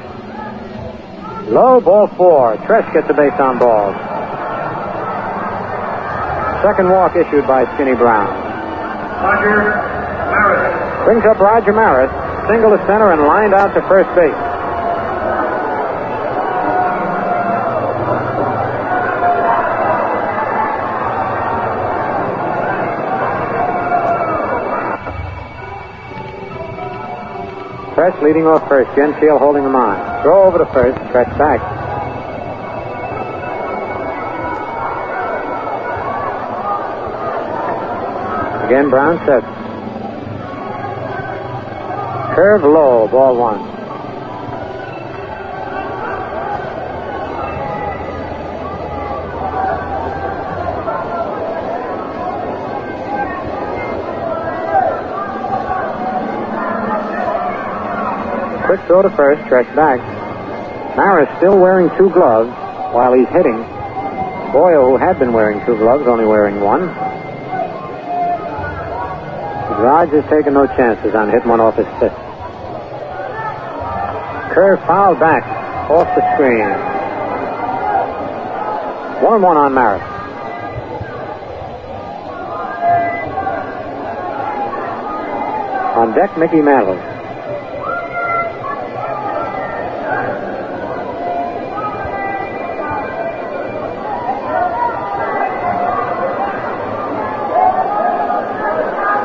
Low, ball 4. Tresh gets a base on balls. Second walk issued by Skinny Brown. Roger Maris. Brings up Roger Maris. Single to center and lined out to first base. Tresh leading off first. Gentile holding him on. Throw over to first. Tresh back. Again, Brown sets. Curve low. Ball 1. Quick throw to first, stretch back. Maris still wearing 2 gloves while he's hitting. Boyle, who had been wearing 2 gloves, only wearing 1. Rogers taking no chances on hitting one off his fist. Curve foul back off the screen. 1-1 on Maris. On deck, Mickey Mantle.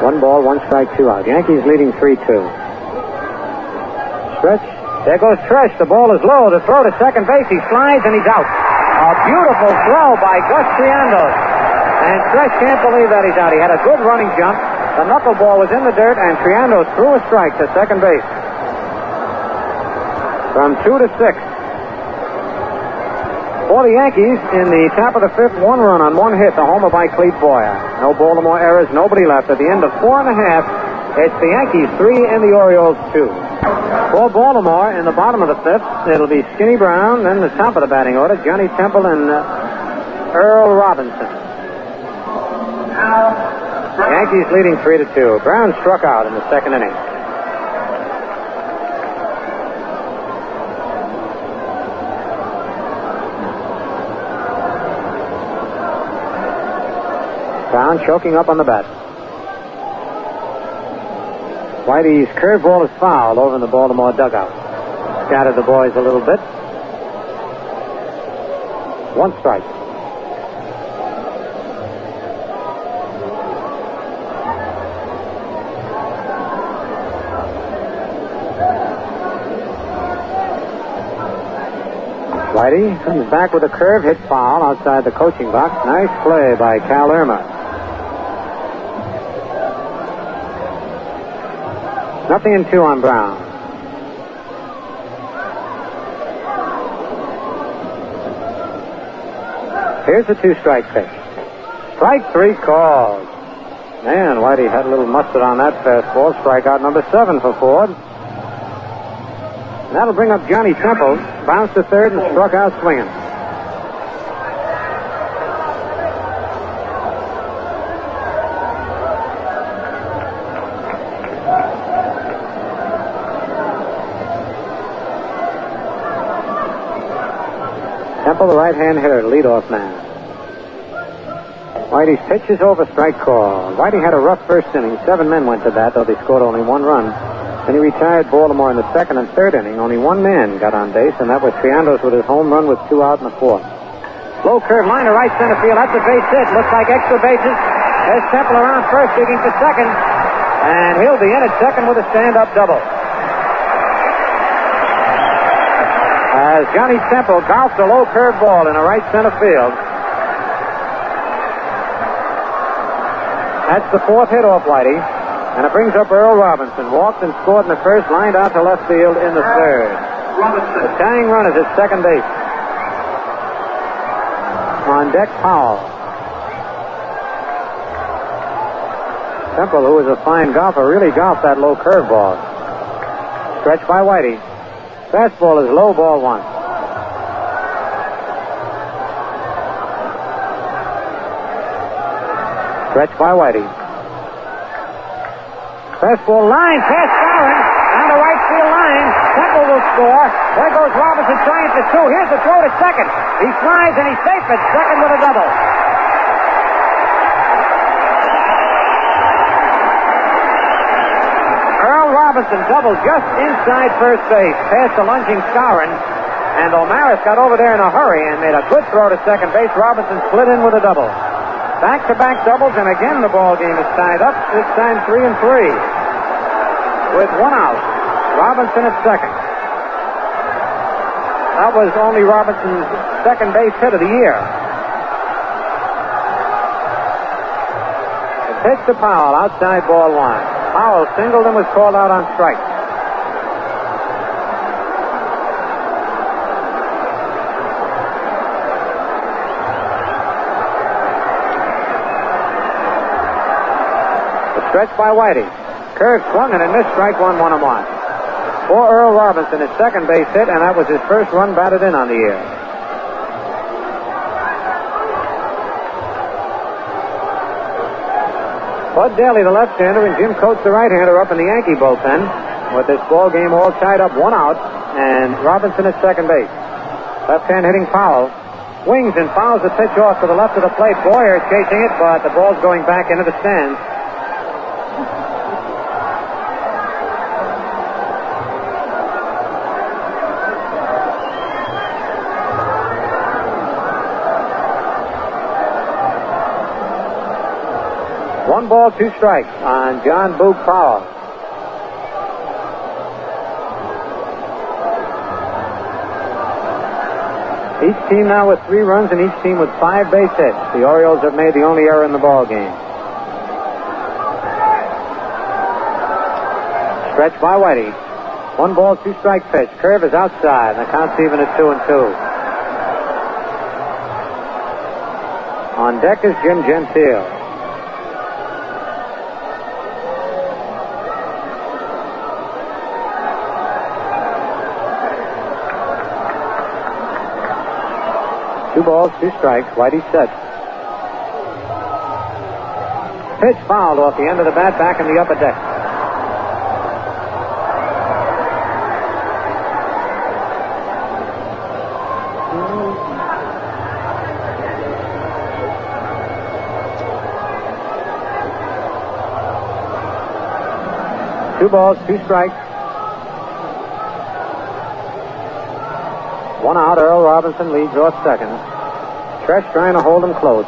One ball, 1 strike, 2 out. Yankees leading 3-2. Stretch. There goes Tresh. The ball is low. The throw to second base. He slides and he's out. A beautiful throw by Gus Triandos. And Tresh can't believe that he's out. He had a good running jump. The knuckleball was in the dirt, and Triandos threw a strike to second base. From 2 to 6. For the Yankees, in the top of the 5th, 1 run on 1 hit, the homer by Clete Boyer. No Baltimore errors, nobody left. At the end of 4 1/2, it's the Yankees 3 and the Orioles 2. For Baltimore, in the bottom of the 5th, it'll be Skinny Brown, then the top of the batting order, Johnny Temple and Earl Robinson. Yankees leading 3-2. Brown struck out in the second inning. Brown choking up on the bat. Whitey's curveball is fouled over in the Baltimore dugout. Scattered the boys a little bit. 1 strike. Whitey comes back with a curve, hit foul outside the coaching box. Nice play by Cal Irma. 0-2 on Brown. Here's the 2-strike pitch. Strike 3 called. Man, Whitey had a little mustard on that fastball. Strikeout number 7 for Ford. And that'll bring up Johnny Temple. Bounced to third and struck out swinging. Temple, the right-hand hitter, leadoff man. Whitey's pitch is over, strike call. Whitey had a rough first inning. 7 men went to bat, though they scored only 1 run. Then he retired Baltimore in the second and third inning. Only 1 man got on base, and that was Triandos with his home run with 2 out in the fourth. Low curve line to right center field. That's a base hit. Looks like extra bases. There's Temple around first, digging for second. And he'll be in at second with a stand-up double. As Johnny Temple golfed a low curve ball in a right center field. That's the 4th hit off Whitey. And it brings up Earl Robinson. Walked and scored in the first, lined out to left field in the third. The tying run is at second base. On deck, Powell. Temple, who is a fine golfer, really golfed that low curve ball. Stretched by Whitey. Fastball is low, ball 1. Stretched by Whitey. Fastball line, past Skowron, down the right field line. Temple will score. There goes Robinson trying for 2. Here's the throw to second. He slides and he's safe at second with a double. Earl Robinson doubled just inside first base, past the lunging Skowron. And O'Maris got over there in a hurry and made a good throw to second base. Robinson slid in with a double. Back-to-back doubles, and again the ball game is tied up. This time 3-3. With 1 out. Robinson at second. That was only Robinson's second base hit of the year. The pitch to Powell, outside ball 1. Powell singled and was called out on strike. Stretched by Whitey. Curve swung and missed, strike 1, 1-1. For Earl Robinson, his second base hit, and that was his first run batted in on the year. Bud Daly, the left-hander, and Jim Coates, the right-hander, up in the Yankee bullpen. With this ball game all tied up, 1 out, and Robinson at second base. Left-hand hitting Powell. Swings and fouls the pitch off to the left of the plate. Boyer chasing it, but the ball's going back into the stands. One ball, 2 strikes on John Boog Powell. Each team now with 3 runs and each team with 5 base hits. The Orioles have made the only error in the ball game. Stretched by Whitey. 1 ball, 2 strike pitch. Curve is outside, and the count's even at 2-2. On deck is Jim Gentile. Two balls, 2 strikes. Whitey set. Pitch fouled off the end of the bat, back in the upper deck. Two balls, 2 strikes. 1 out. Earl Robinson leads off second. Stretch trying to hold him close.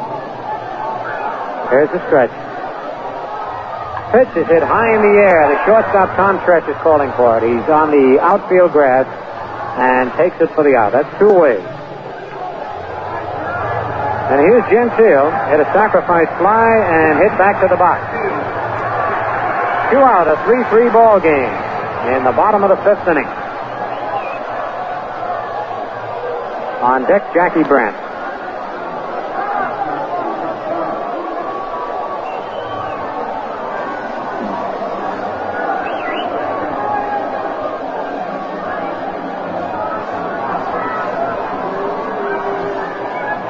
Here's the stretch. Pitch is hit high in the air. The shortstop, Tom Stretch, is calling for it. He's on the outfield grass and takes it for the out. That's 2 away. And here's Gentile. Hit a sacrifice fly and hit back to the box. 2 out, a 3-3 ball game in the bottom of the 5th inning. On deck, Jackie Brandt.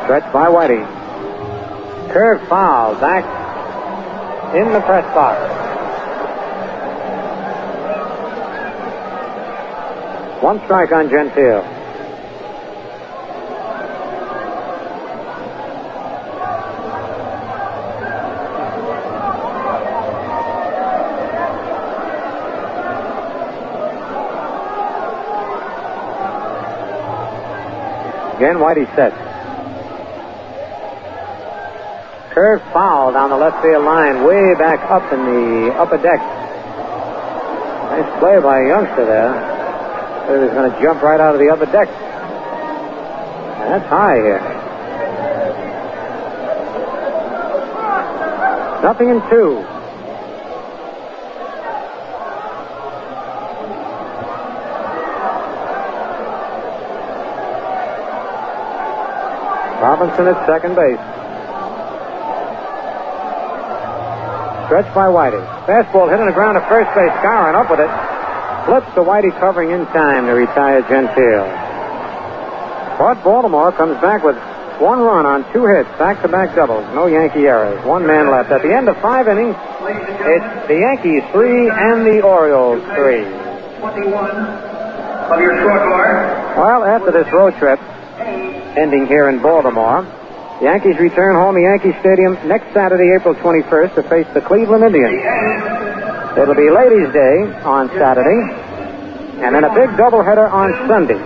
Stretched by Whitey. Curve foul. Back in the press box. One strike on Gentile. Again, Whitey sets. Curve foul down the left field line, way back up in the upper deck. Nice play by a youngster there. He was going to jump right out of the upper deck. And that's high here. 0-2. Robinson at second base. Stretched by Whitey. Fastball hit on the ground to first base. Skowron up with it. Flips to Whitey, covering in time to retire Gentile. But Baltimore comes back with 1 run on 2 hits. Back-to-back doubles. No Yankee errors. 1 man left. At the end of 5 innings, it's the Yankees 3 and the Orioles 3. 21 of your scorecard. Well, after this road trip, ending here in Baltimore, the Yankees return home to Yankee Stadium next Saturday, April 21st, to face the Cleveland Indians. It'll be Ladies' Day on Saturday, and then a big doubleheader on Sunday.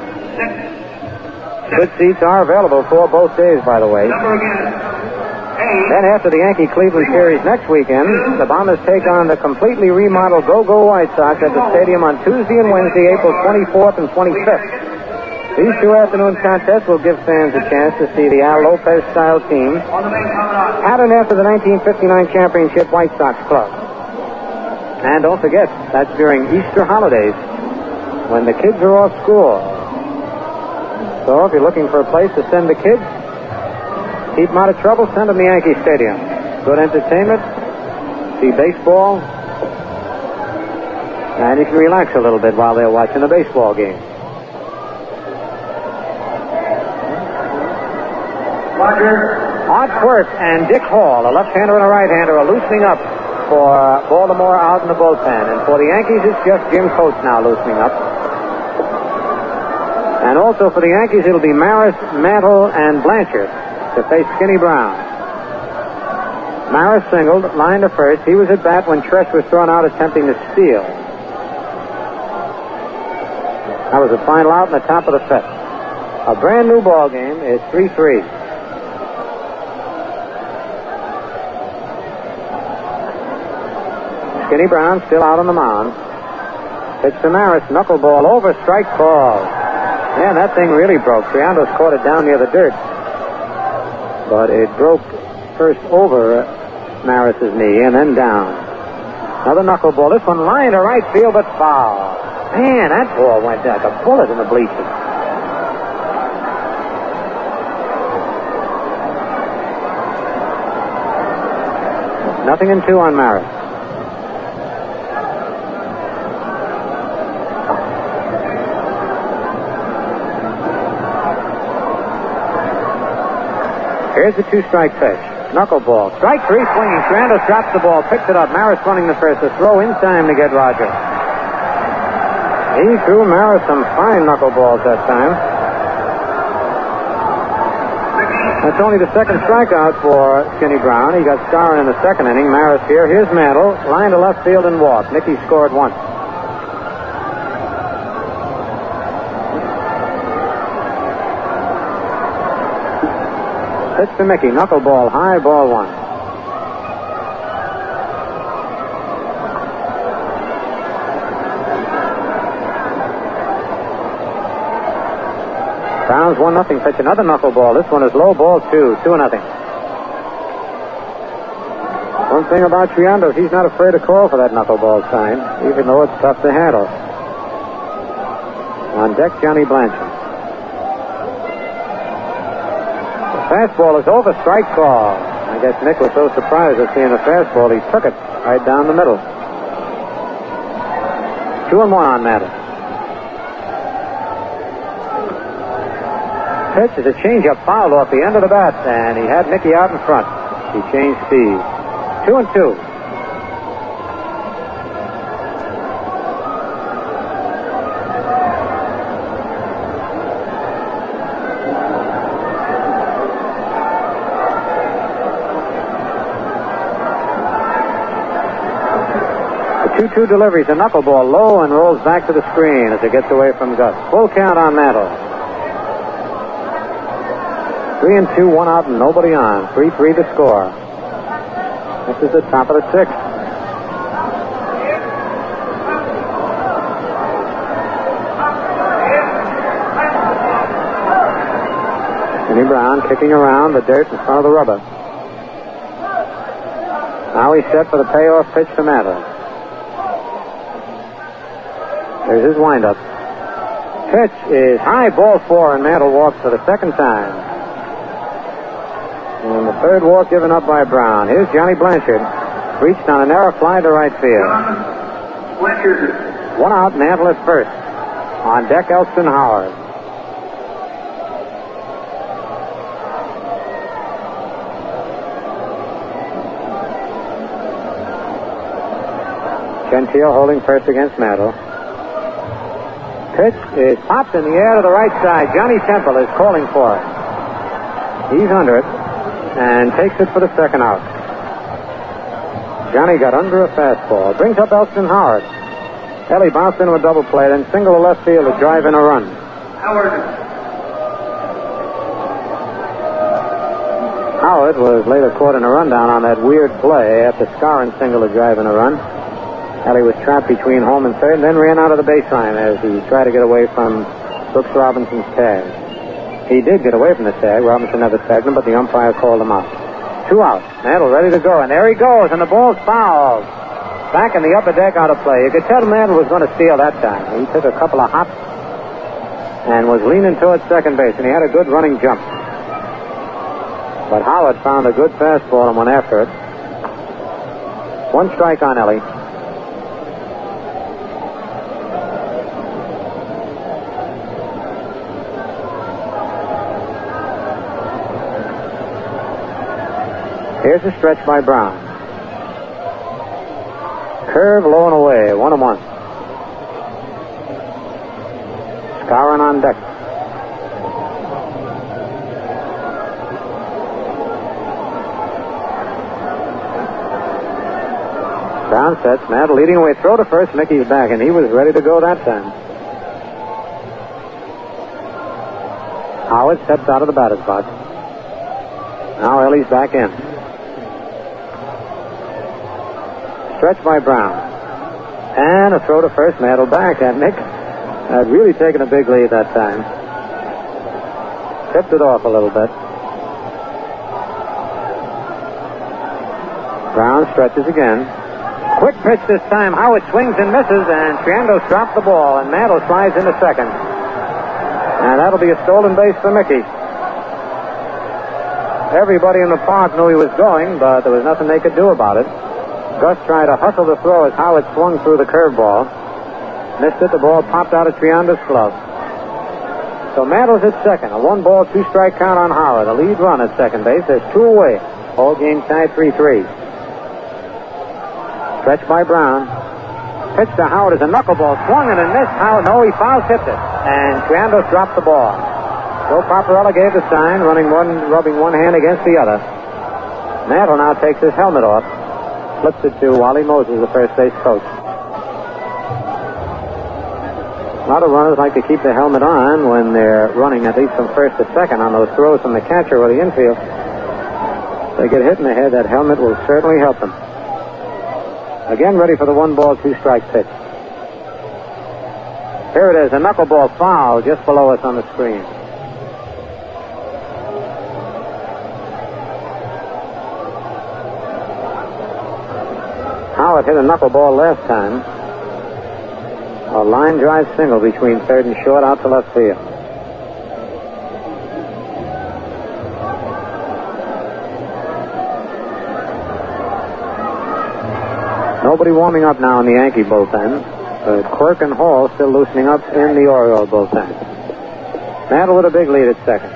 Good seats are available for both days, by the way. Then after the Yankee-Cleveland series next weekend, the Bombers take on the completely remodeled Go-Go White Sox at the stadium on Tuesday and Wednesday, April 24th and 25th. These 2 afternoon contests will give fans a chance to see the Al Lopez-style team patterned after the 1959 championship White Sox club. And don't forget, that's during Easter holidays when the kids are off school. So if you're looking for a place to send the kids, keep them out of trouble, send them to Yankee Stadium. Good entertainment, see baseball, and you can relax a little bit while they're watching the baseball game. Art Quirk and Dick Hall, a left-hander and a right-hander, are loosening up for Baltimore out in the bullpen. And for the Yankees, it's just Jim Coates now loosening up. And also for the Yankees, it'll be Maris, Mantle, and Blanchard to face Skinny Brown. Maris singled, line to first. He was at bat when Tresh was thrown out attempting to steal. That was the final out in the top of the 5th. A brand new ball game. It's 3-3. Skinny Brown still out on the mound. Pitch to Maris, knuckleball over, strike ball. Yeah, that thing really broke. Triandos caught it down near the dirt. But it broke first over Maris's knee and then down. Another knuckleball. This one lined to right field, but foul. Man, that ball went like a bullet in the bleachers. Nothing in 2 on Maris. Here's the 2-strike pitch. Knuckleball. Strike 3 swinging. Triandos drops the ball, picks it up. Maris running the first. A throw in time to get Roger. He threw Maris some fine knuckleballs that time. That's only the 2nd strikeout for Skinny Brown. He got Skowron in the 2nd inning. Maris here. Here's Mantle. Line to left field and walk. Nicky scored once. Pitch to Mickey. Knuckleball high, ball 1. Browns 1-0 pitch. Another knuckleball. This one is low, ball 2. 2-0. One thing about Triandos, he's not afraid to call for that knuckleball sign, even though it's tough to handle. On deck, Johnny Blanchard. Fastball is over, strike call. I guess Nick was so surprised at seeing the fastball, he took it right down the middle. 2-1 on Madden. Pitch is a changeup fouled off the end of the bat, and he had Mickey out in front. He changed speed. 2-2. The 2-2 delivery is a knuckleball low and rolls back to the screen as it gets away from Gus. Full count on Mantle. 3-2, 1 out and nobody on. 3-3 to score. This is the top of the sixth. Jimmy Brown kicking around the dirt in front of the rubber. Now he's set for the payoff pitch to Mantle. There's his windup. Pitch is high, ball 4, and Mantle walks for the second time. And the third walk given up by Brown. Here's Johnny Blanchard. Reached on a narrow fly to right field. 1 out, Mantle at first. On deck, Elston Howard. Gentile holding first against Mantle. Pitch is popped in the air to the right side. Johnny Temple is calling for it. He's under it and takes it for the second out. Johnny got under a fastball. Brings up Elston Howard. Ellie bounced into a double play, then single to left field to drive in a run. Howard was later caught in a rundown on that weird play after scoring single to drive in a run. Ellie was trapped between home and third and then ran out of the baseline as he tried to get away from Brooks Robinson's tag. He did get away from the tag. Robinson never tagged him, but the umpire called him out. 2 out. Mantle ready to go, and there he goes, and the ball's fouled. Back in the upper deck out of play. You could tell Mantle was going to steal that time. He took a couple of hops and was leaning towards second base, and he had a good running jump. But Howard found a good fastball and went after it. 1 strike on Ellie. Here's a stretch by Brown. Curve low and away. 1-1. Skowron on deck. Brown sets. Mantle leading away. Throw to first. Mickey's back, and he was ready to go that time. Howard steps out of the batter's box. Now Ellie's back in. Stretch by Brown. And a throw to first. Mantle back. And Nick had really taken a big lead that time. Tipped it off a little bit. Brown stretches again. Quick pitch this time. Howard swings and misses, and Triandos dropped the ball, and Mantle slides into second. And that'll be a stolen base for Mickey. Everybody in the park knew he was going, but there was nothing they could do about it. Gus tried to hustle the throw as Howard swung through the curveball. Missed it. The ball popped out of Triandos' glove. So Mantle's at second. A 1-ball, 2-strike count on Howard. A lead run at second base. There's 2 away. All game tied 3-3. Stretch by Brown. Pitch to Howard is a knuckleball. Swung and missed. Howard, no, he foul tipped it. And Triandos dropped the ball. Joe Paparella gave the sign, rubbing one hand against the other. Mantle now takes his helmet off. Flips it to Wally Moses, the first base coach. A lot of runners like to keep the helmet on when they're running at least from first to second on those throws from the catcher or the infield. If they get hit in the head, that helmet will certainly help them. Again, ready for the 1-ball, 2-strike pitch. Here it is, a knuckleball foul just below us on the screen. Howard hit a knuckleball last time. A line drive single between third and short out to left field. Nobody warming up now in the Yankee bullpen. But Quirk and Hall still loosening up in the Oriole bullpen. Mantle with a big lead at second.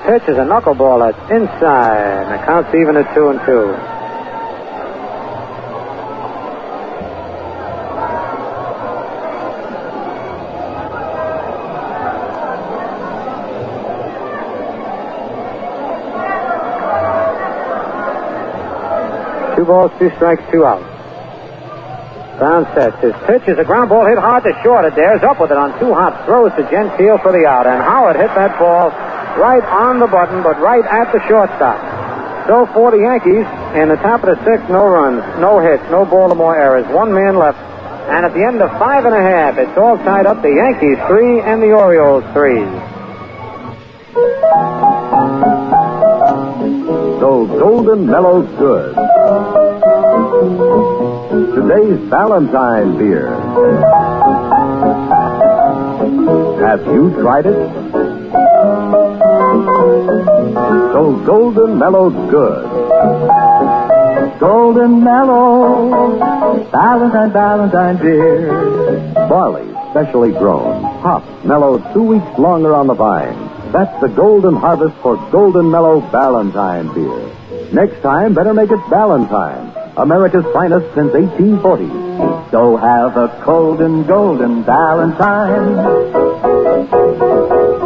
pitch is a knuckleball that's inside, and the count's even at 2-2. Two balls, 2 strikes, 2 outs. Brown sets. His pitch is a ground ball hit hard to short. It dares up with it on 2 hops. Throws to Gentile for the out. And Howard hit that ball right on the button, but right at the shortstop. So for the Yankees, in the top of the 6th, no runs, no hits, no Baltimore errors. 1 man left. And at the end of 5 1/2, it's all tied up. The Yankees 3 and the Orioles 3. So Golden Mellow's good. Today's Valentine beer. Have you tried it? So Golden Mellow's good. Golden Mellow, Valentine beer. Barley, specially grown. Hops mellowed 2 weeks longer on the vine. That's the golden harvest for Golden Mellow Valentine beer. Next time, better make it Valentine, America's finest since 1840. So have a golden Valentine.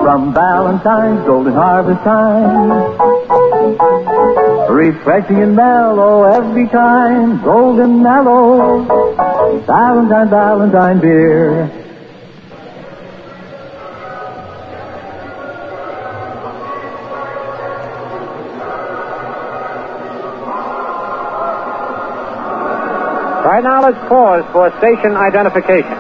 From Valentine's Golden Harvest Time. Refreshing and mellow every time. Golden Mellow, Valentine beer. Right now, let's pause for station identification.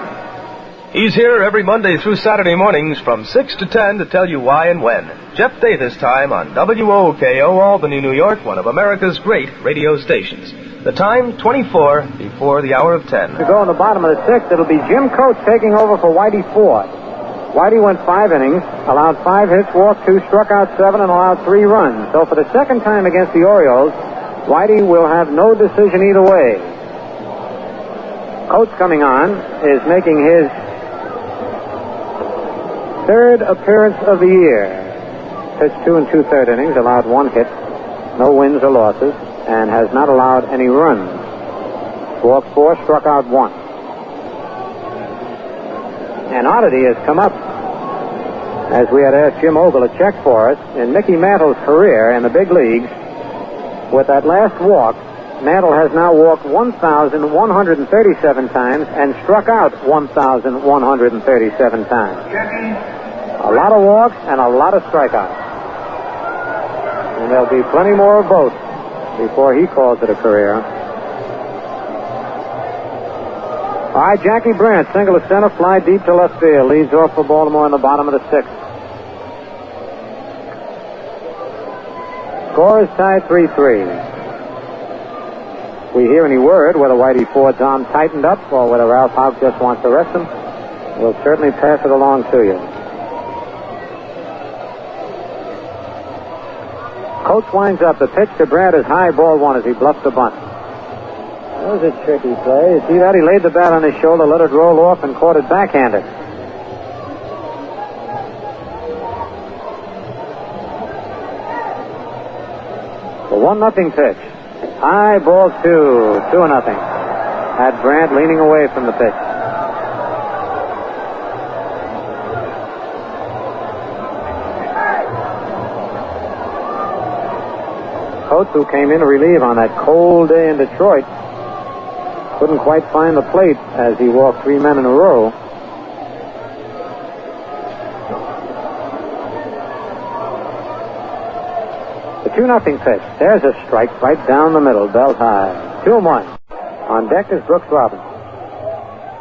He's here every Monday through Saturday mornings from 6 to 10 to tell you why and when. Jeff Day this time on WOKO Albany, New York, one of America's great radio stations. The time, 24 before the hour of 10. To go in the bottom of the 6th, it'll be Jim Coates taking over for Whitey Ford. Whitey went 5 innings, allowed 5 hits, walked 2, struck out 7, and allowed 3 runs. So for the second time against the Orioles, Whitey will have no decision either way. Coates coming on is making his 3rd appearance of the year. Pitched 2 2/3 innings, allowed 1 hit, no wins or losses, and has not allowed any runs. Walked 4, struck out 1. An oddity has come up, as we had asked Jim Ogle to check for us, in Mickey Mantle's career in the big leagues. With that last walk, Mantle has now walked 1,137 times and struck out 1,137 times. A lot of walks and a lot of strikeouts. And there'll be plenty more of both before he calls it a career. All right, Jackie Brandt, single to center, fly deep to left field. Leads off for Baltimore in the bottom of the 6th. Score is tied 3-3. We hear any word whether Whitey Ford's arm tightened up or whether Ralph Houk just wants to rest him, we'll certainly pass it along to you. Coates winds up. The pitch to Brandt is high, ball 1 as he bluffs the bunt. That was a tricky play. You see that? He laid the bat on his shoulder, let it roll off, and caught it backhanded. The 1-0 pitch. High, ball 2, 2-0. Had Brandt leaning away from the pitch. Coates, who came in to relieve on that cold day in Detroit, couldn't quite find the plate as he walked 3 men in a row. The 2-0 pitch. There's a strike right down the middle, belt high. 2-1. On deck is Brooks Robinson.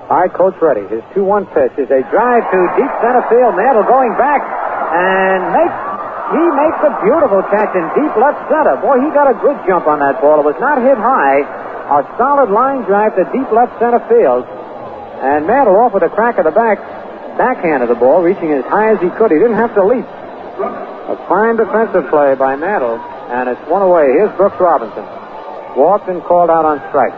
All right, Coates ready. His 2-1 pitch is a drive to deep center field. Mantle going back and he makes a beautiful catch in deep left center. Boy, he got a good jump on that ball. It was not hit high. A solid line drive to deep left center field. And Mantle off with a crack of the backhand of the ball, reaching as high as he could. He didn't have to leap. A fine defensive play by Mantle, and it's 1 away. Here's Brooks Robinson. Walked and called out on strike.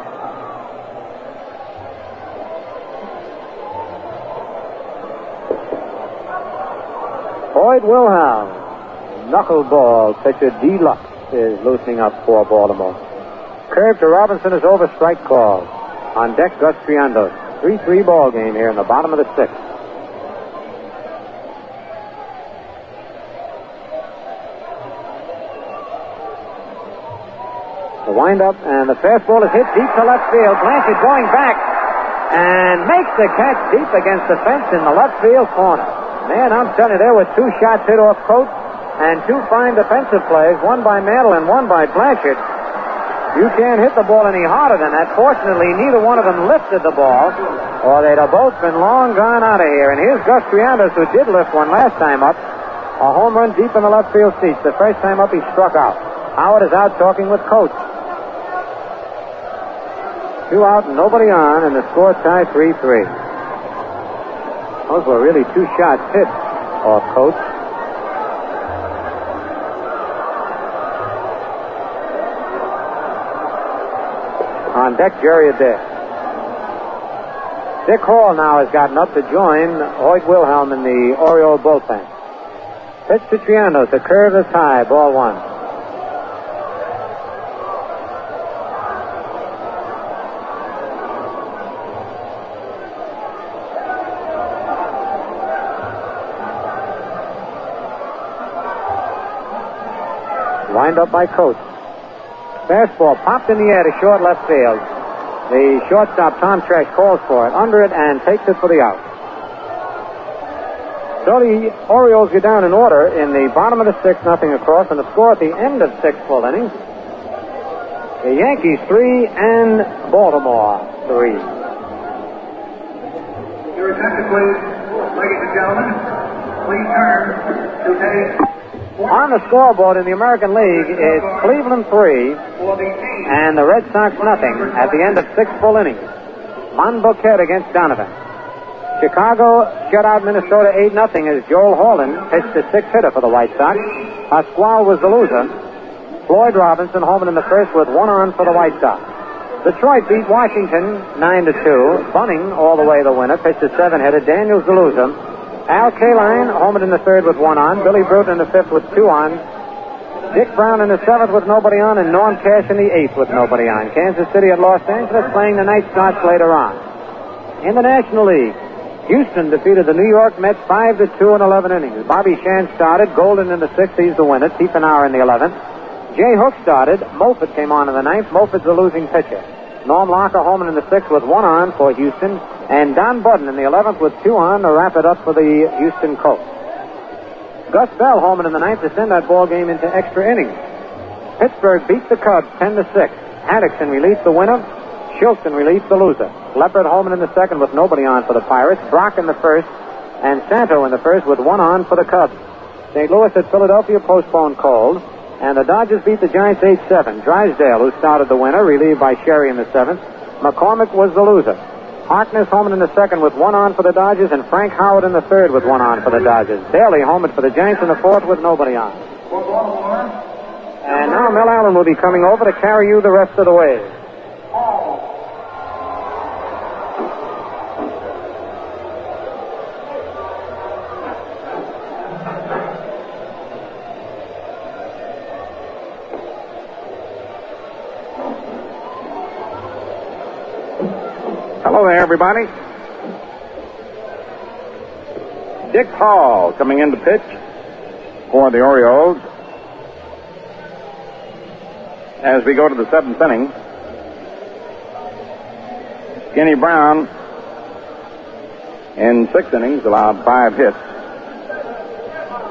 Boyd Wilhelm knuckleball pitcher Deluxe is loosening up for Baltimore. Curve to Robinson is over, strike call. On deck, Gus Triandos. 3-3 ball game here in the bottom of the sixth. The windup, and the fastball is hit deep to left field. Blanchard going back and makes the catch deep against the fence in the left field corner. Man, I'm telling you, there were 2 shots hit off Coates and 2 fine defensive plays, one by Mantle and one by Blanchard. You can't hit the ball any harder than that. Fortunately, neither one of them lifted the ball, or they'd have both been long gone out of here. And here's Gus Triandos, who did lift one last time up. A home run deep in the left field seats. The first time up, he struck out. Howard is out talking with Coates. 2 out and nobody on, and the score tied 3-3. Those were really 2 shots hit off Coates. On deck, Jerry Adair. Dick Hall now has gotten up to join Hoyt Wilhelm in the Oriole bullpen. Pitch to Triandos. The curve is high. Ball 1. Lined up by Coates. Fastball popped in the air to short left field. The shortstop, Tom Tresh, calls for it, under it, and takes it for the out. So the Orioles get down in order in the bottom of the 6th, nothing across, and the score at the end of 6 full innings. The Yankees 3 and Baltimore 3. Your attention, please. Ladies and gentlemen, please turn to page... On the scoreboard in the American League is Cleveland 3 and the Red Sox nothing at the end of 6 full innings. Monbouquet against Donovan. Chicago shut out Minnesota 8-0 as Joel Holden pitched a 6-hitter for the White Sox. Pasquale was the loser. Floyd Robinson homered in the first with 1 on for the White Sox. Detroit beat Washington 9-2. Bunning all the way the winner, pitched a 7-hitter. Daniels the loser. Al Kaline homered in the 3rd with 1 on. Billy Bruton in the 5th with 2 on. Dick Brown in the 7th with nobody on, and Norm Cash in the 8th with nobody on. Kansas City at Los Angeles playing the night starts later on. In the National League, Houston defeated the New York Mets 5-2 in 11 innings. Bobby Shan started. Golden in the 6th, he's the winner. Tiefenauer in the 11th. Jay Hook started. Moffitt came on in the 9th. Moffitt's the losing pitcher. Norm Locker homered in the 6th with 1 on for Houston. And Don Budden in the 11th with 2 on to wrap it up for the Houston Colts. Gus Bell homered in the 9th to send that ball game into extra innings. Pittsburgh beat the Cubs 10-6. Haddix in relief the winner. Schultz in relief the loser. Leppard homered in the 2nd with nobody on for the Pirates. Brock in the 1st. And Santo in the 1st with 1 on for the Cubs. St. Louis at Philadelphia postponed cold. And the Dodgers beat the Giants 8-7. Drysdale, who started the winner, relieved by Sherry in the 7th. McCormick was the loser. Harkness homered in the 2nd with 1 on for the Dodgers, and Frank Howard in the 3rd with 1 on for the Dodgers. Bailey homered for the Giants in the 4th with nobody on. And now Mel Allen will be coming over to carry you the rest of the way. Hello there, everybody. Dick Hall coming in to pitch for the Orioles as we go to the 7th inning. Skinny Brown in 6 innings allowed 5 hits.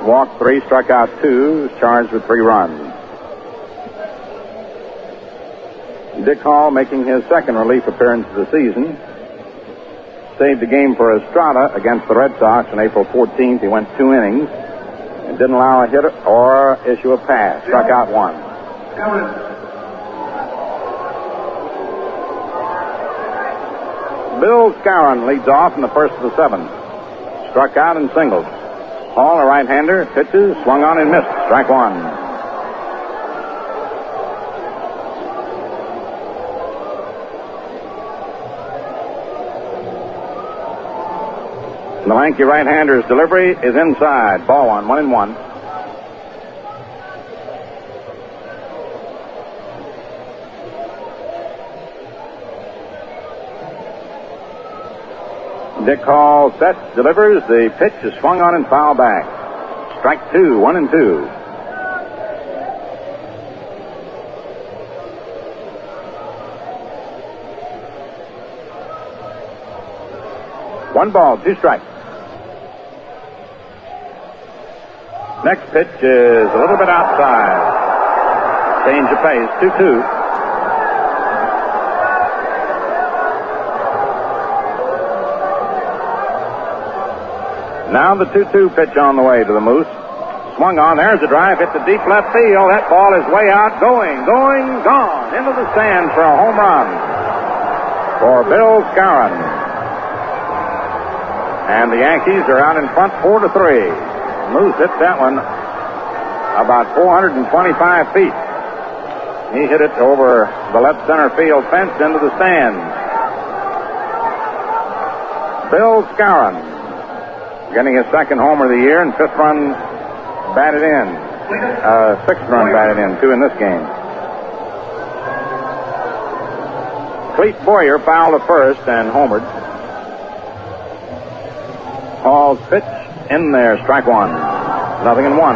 Walked 3, struck out 2, was charged with 3 runs. Dick Hall making his 2nd relief appearance of the season. Saved the game for Estrada against the Red Sox on April 14th. He went 2 innings and didn't allow a hit or issue a pass. Struck out 1. Bill Skowron leads off in the 1st of the 7th. Struck out and singled. Hall, a right-hander, pitches, swung on and missed. Strike 1. The lanky right-hander's delivery is inside. Ball 1, 1-1. Dick Hall sets, delivers. The pitch is swung on and foul back. Strike 2, 1-2. One ball, 2 strikes. Next pitch is a little bit outside. Change of pace, 2-2. Now the 2-2 pitch on the way to the Moose. Swung on. There's a drive. Hit the deep left field. That ball is way out. Going, gone. Into the stands for a home run for Bill Skowron. And the Yankees are out in front 4-3. Moose hit that one about 425 feet. He hit it over the left center field fence into the stands. Bill Skowron getting his second homer of the year and 5th run batted in. 6th run batted in, 2 in this game. Clete Boyer fouled to first and homered. Hall's pitch in there, strike 1. 0-1.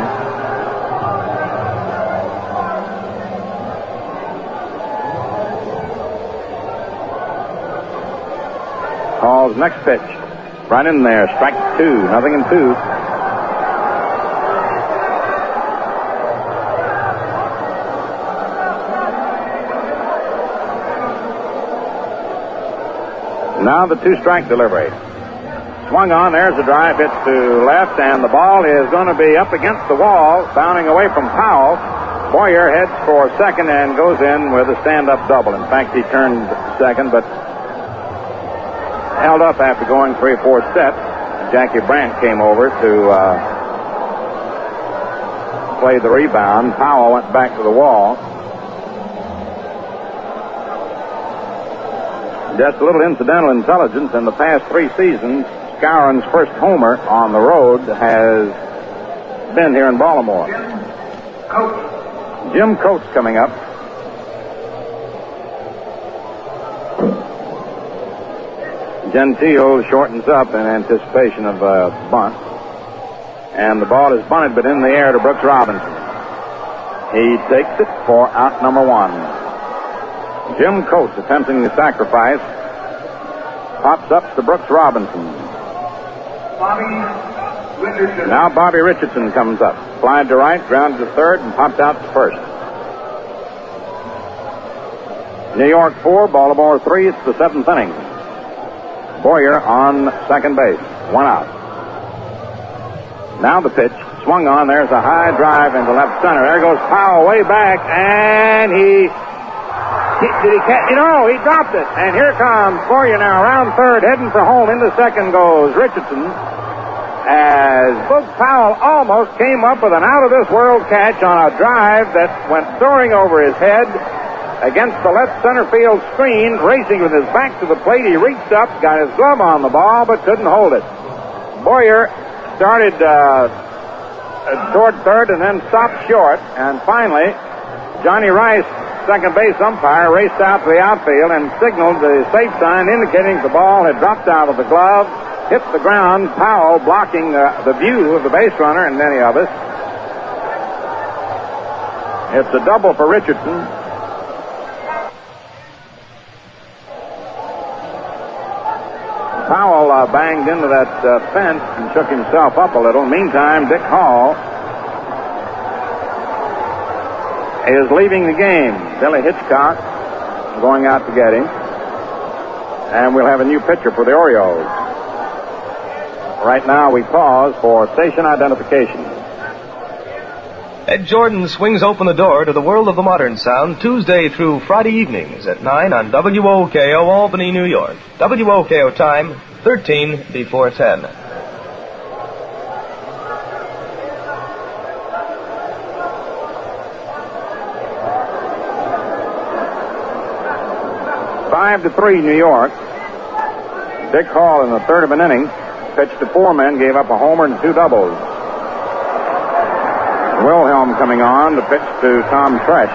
Hall's next pitch. Right in there, strike 2, 0-2. Now the 2-strike delivery. Swung on, there's a drive, hits to left, and the ball is going to be up against the wall, bounding away from Powell. Boyer heads for second and goes in with a stand-up double. In fact, he turned second, but held up after going 3 or 4 steps. Jackie Brandt came over to play the rebound. Powell went back to the wall. Just a little incidental intelligence. In the past 3 seasons, Skowron's first homer on the road has been here in Baltimore. Jim Coates coming up. Gentile shortens up in anticipation of a bunt. And the ball is bunted, but in the air to Brooks Robinson. He takes it for out number 1. Jim Coates attempting the sacrifice. Pops up to Brooks Robinson. Now Bobby Richardson comes up. Flied to right, grounded to third, and popped out to first. New York 4, Baltimore 3. It's the 7th inning. Boyer on second base. 1 out. Now the pitch. Swung on. There's a high drive into left center. There goes Powell way back, and he dropped it. And here comes Boyer now around third, heading for home. Into second goes Richardson, as Boog Powell almost came up with an out-of-this-world catch on a drive that went soaring over his head against the left center field screen. Racing with his back to the plate, he reached up, got his glove on the ball, but couldn't hold it. Boyer started toward third and then stopped short, and finally Johnny Rice, second base umpire, raced out to the outfield and signaled the safe sign, indicating the ball had dropped out of the glove, hit the ground. Powell blocking the view of the base runner and many of us. It's a double for Richardson. Powell banged into that fence and shook himself up a little. Meantime, Dick Hall is leaving the game. Billy Hitchcock going out to get him. And we'll have a new pitcher for the Orioles. Right now we pause for station identification. Ed Jordan swings open the door to the world of the modern sound Tuesday through Friday evenings at 9 on WOKO Albany, New York. WOKO time, 13 before 10. Five to 3, New York. Dick Hall in the third of an inning pitched to 4 men, gave up a homer and 2 doubles. Wilhelm coming on to pitch to Tom Tresh.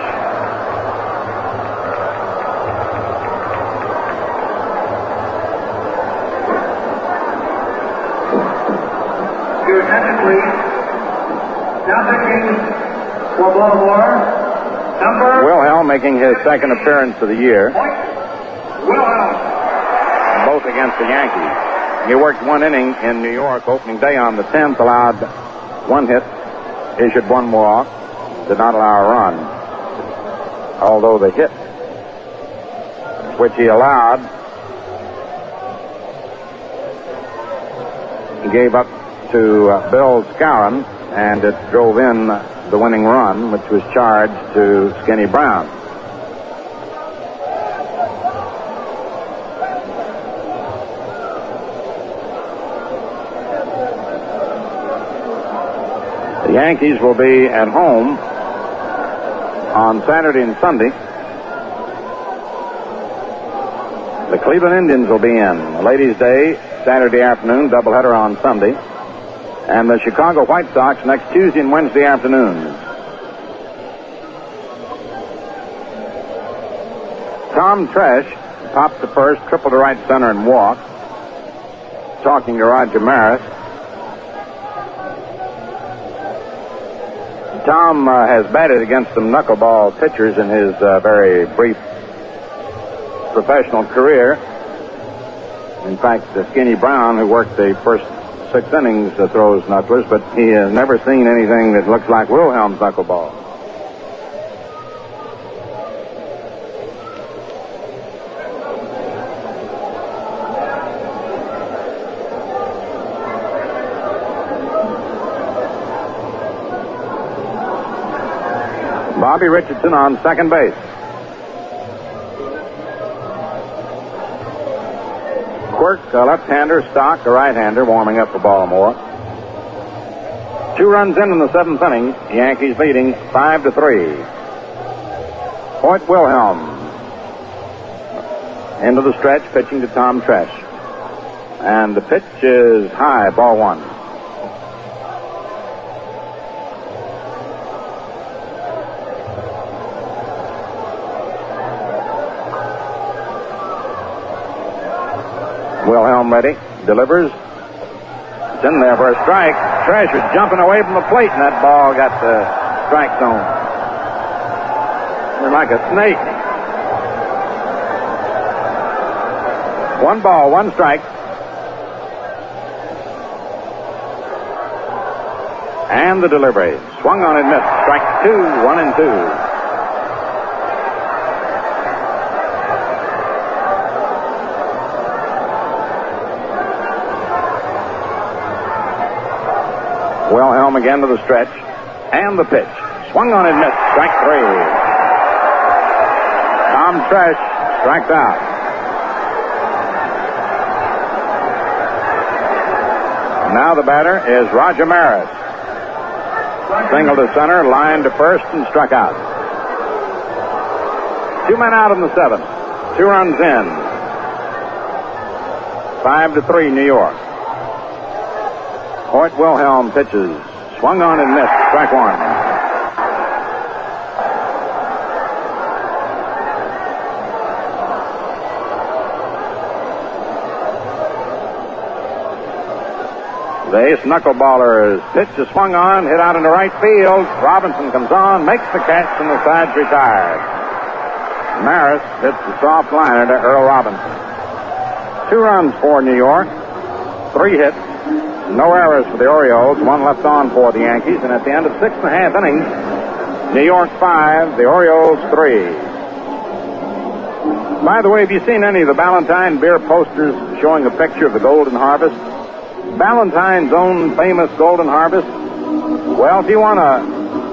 please. Now pitching for Baltimore, number... Wilhelm making his second appearance of the year. Wilhelm. Both against the Yankees. He worked one inning in New York opening day on the 10th, allowed one hit, issued one walk, did not allow a run. Although the hit which he allowed gave up to Bill Skowron, and it drove in the winning run, which was charged to Skinny Brown. The Yankees will be at home on Saturday and Sunday. The Cleveland Indians will be in Ladies' Day Saturday afternoon, doubleheader on Sunday, and the Chicago White Sox next Tuesday and Wednesday afternoons. Tom Tresh popped to first, triple to right center, and walked. Talking to Roger Maris. Tom has batted against some knuckleball pitchers in his very brief professional career. In fact, Skinny Brown, who worked the first 6 innings, throws knucklers, but he has never seen anything that looks like Wilhelm's knuckleball. Bobby Richardson on second base. Quirk, a left-hander, Stock, a right-hander, warming up for Baltimore. 2 runs in the 7th inning. The Yankees leading 5-3. Hoyt Wilhelm into the stretch, pitching to Tom Tresh. And the pitch is high, ball 1. Wilhelm ready, delivers. It's in there for a strike. Tresh is jumping away from the plate, and that ball got the strike zone. They're like a snake. 1 ball, 1 strike. And the delivery. Swung on and missed. Strike 2, 1-2. Wilhelm again to the stretch. And the pitch. Swung on and missed. Strike 3. Tom Tresh strikes out. Now the batter is Roger Maris. Single to center, line to first, and struck out. 2 men out in the 7th. 2 runs in. 5-3 New York. Hoyt Wilhelm pitches. Swung on and missed. Strike 1. The ace knuckleballer is pitched, is swung on, hit out into right field. Robinson comes on, makes the catch, and the side's retired. Maris hits the soft liner to Earl Robinson. 2 runs for New York. 3 hits. No errors for the Orioles. 1 left on for the Yankees. And at the end of 6.5 innings, New York 5, the Orioles 3. By the way, have you seen any of the Ballantine beer posters showing a picture of the Golden Harvest? Ballantines' own famous Golden Harvest? Well, if you want to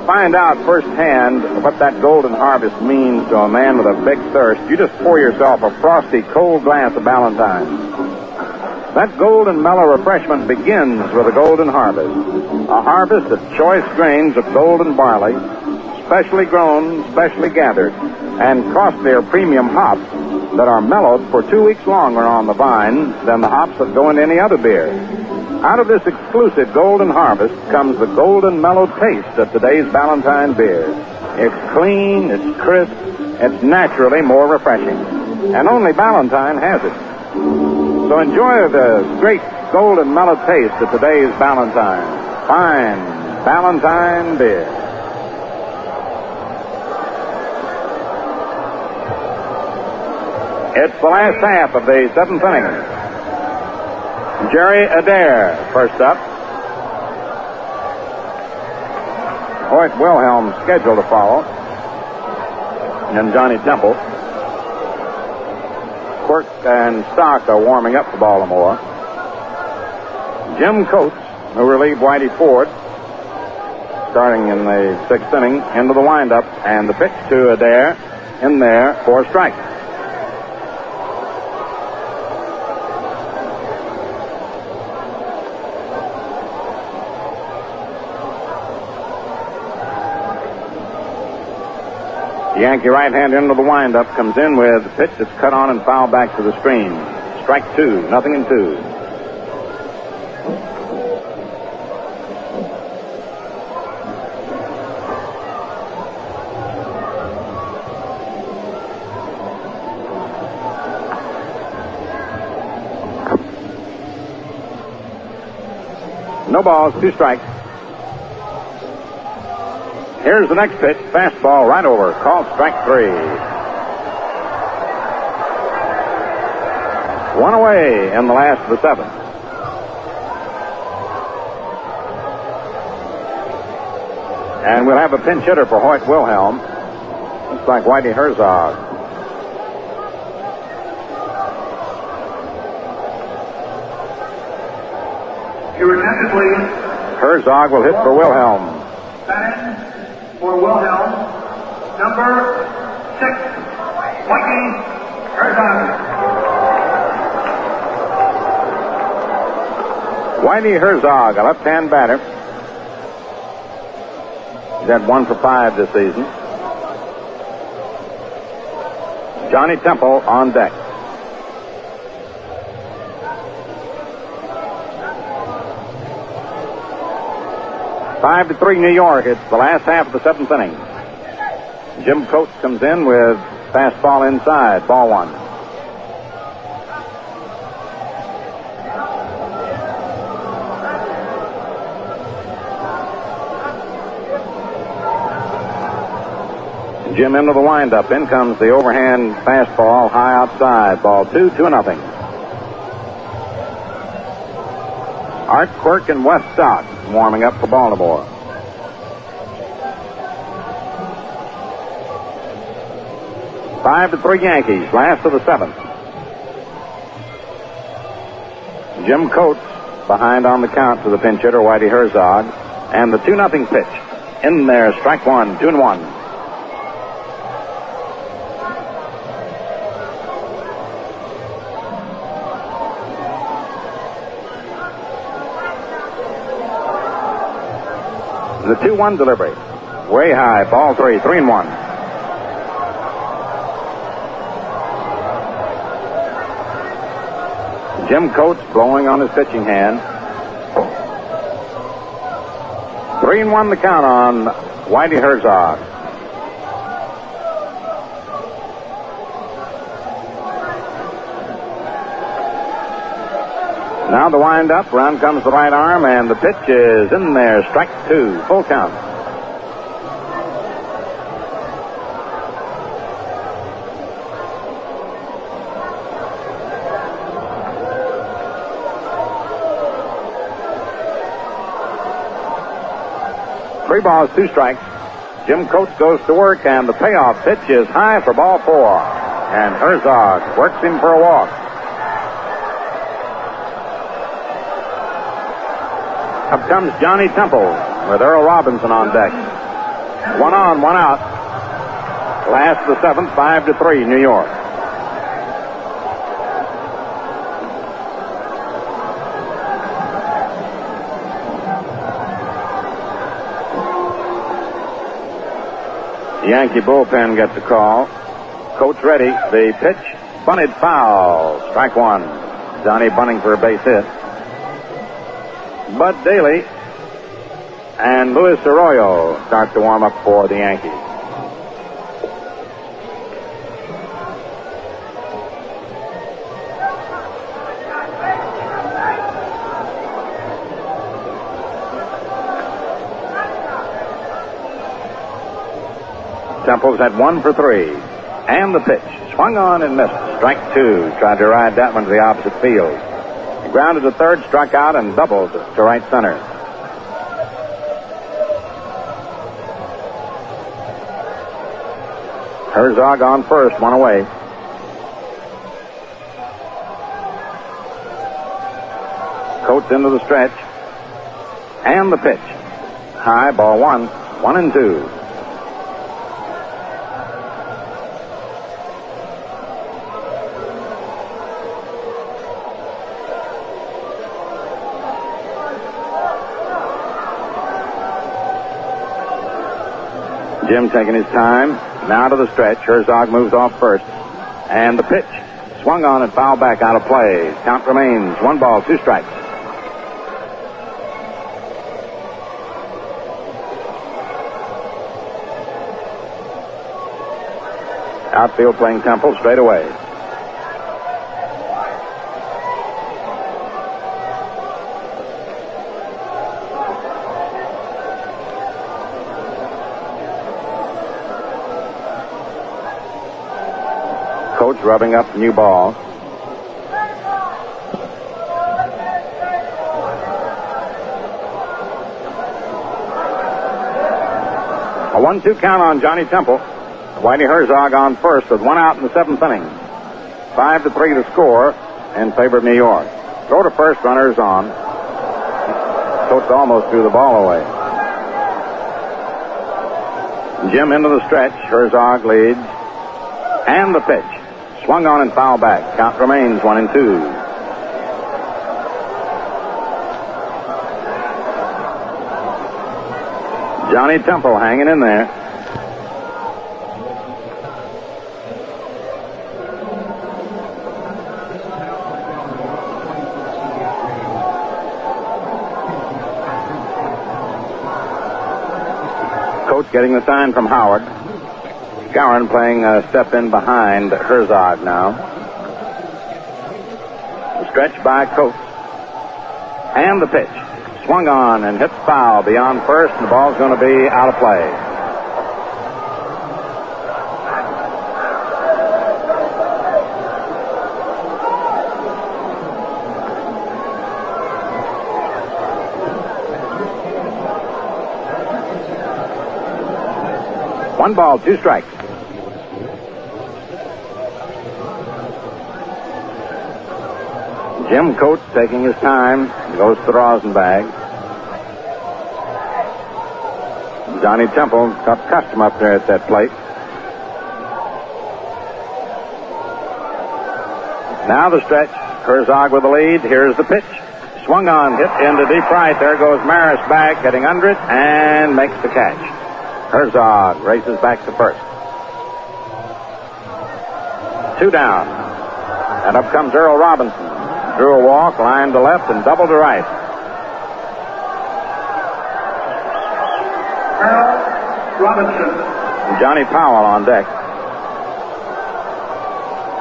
find out firsthand what that Golden Harvest means to a man with a big thirst, you just pour yourself a frosty, cold glass of Ballantine. That golden mellow refreshment begins with a Golden Harvest. A harvest of choice grains of golden barley, specially grown, specially gathered, and costlier premium hops that are mellowed for 2 weeks longer on the vine than the hops that go into any other beer. Out of this exclusive Golden Harvest comes the golden mellow taste of today's Ballantine beer. It's clean, it's crisp, it's naturally more refreshing. And only Ballantine has it. So enjoy the great golden mellow taste of today's Ballantine. Fine Valentine beer. It's the last half of the seventh inning. Jerry Adair first up. Hoyt Wilhelm scheduled to follow. And Johnny Temple. Quirk and Stock are warming up for Baltimore. Jim Coates, who relieved Whitey Ford, starting in the sixth inning, into the windup, and the pitch to Adair in there for a strike. The Yankee right-hander into the windup comes in with a pitch that's cut on and fouled back to the screen. Strike two, 0-2. No balls, 2 strikes. Here's the next pitch. Fastball right over. Called strike 3. One away in the last of the seventh. And we'll have a pinch hitter for Hoyt Wilhelm. Looks like Whitey Herzog. Your attention, please. Herzog will hit for Wilhelm. Batting for Wilhelm, number 6, Whitey Herzog. Whitey Herzog, a left-hand batter. He's had 1 for 5 this season. Johnny Temple on deck. Five to 3 New York. It's the last half of the seventh inning. Jim Coates comes in with fastball inside. Ball 1. Jim into the windup. In comes the overhand fastball high outside. Ball 2, 2-0. Art Quirk and Wes Stock warming up for Baltimore. Five to 3 Yankees, last of the seventh. Jim Coates behind on the count to the pinch hitter, Whitey Herzog. And the 2-0 pitch. In there, strike 1, 2-1. The 2-1 delivery. Way high. Ball 3, 3-1. Jim Coates blowing on his pitching hand. 3-1 the count on Whitey Herzog. Now the wind-up. Round comes the right arm, and the pitch is in there. Strike 2. Full count. Three balls, 2 strikes. Jim Coates goes to work, and the payoff pitch is high for ball 4. And Herzog works him for a walk. Up comes Johnny Temple with Earl Robinson on deck. 1 on, 1 out. Last of the seventh, 5 to 3, New York. The Yankee bullpen gets a call. Coates ready. The pitch, bunted foul. Strike 1. Johnny bunting for a base hit. Bud Daly and Luis Arroyo start to warm up for the Yankees. Temple's had 1 for 3. And the pitch. Swung on and missed. Strike 2. Tried to ride that one to the opposite field. He grounded to third, struck out, and doubled to right center. Herzog on first, 1 away. Coates into the stretch. And the pitch. High, ball 1. 1-2. Jim taking his time. Now to the stretch. Herzog moves off first. And the pitch. Swung on and fouled back out of play. Count remains 1 ball, 2 strikes. Outfield playing Temple straight away. Coach rubbing up the new ball. A 1-2 count on Johnny Temple. Whitey Herzog on first with 1 out in the 7th inning. 5-3 to score in favor of New York. Throw to first, runners on. Coach almost threw the ball away. Jim into the stretch. Herzog leads. And the pitch. Swung on and fouled back. Count remains 1-2. Johnny Temple hanging in there. Coach getting the sign from Howard. Gowan playing a step in behind Herzog now. The stretch by Coates. And the pitch. Swung on and hits foul beyond first, and the ball's going to be out of play. One ball, 2 strikes. Jim Coates taking his time. Goes to the rosin bag. Johnny Temple got custom up there at that plate. Now the stretch. Herzog with the lead. Here's the pitch. Swung on, hit into deep right. There goes Maris back, getting under it, and makes the catch. Herzog races back to first. 2 down. And up comes Earl Robinson. Drew a walk, line to left, and double to right. Earl Robinson. Johnny Powell on deck.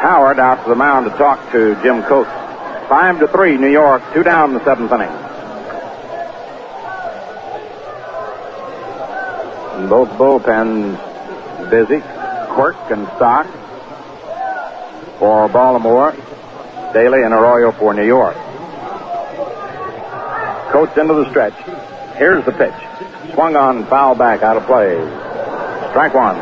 Howard out to the mound to talk to Jim Coates. 5-3, New York. 2 down in the 7th inning. And both bullpens busy. Quirk and Stock for Baltimore. Daly and Arroyo for New York. Coates into the stretch. Here's the pitch. Swung on and fouled back out of play. Strike 1.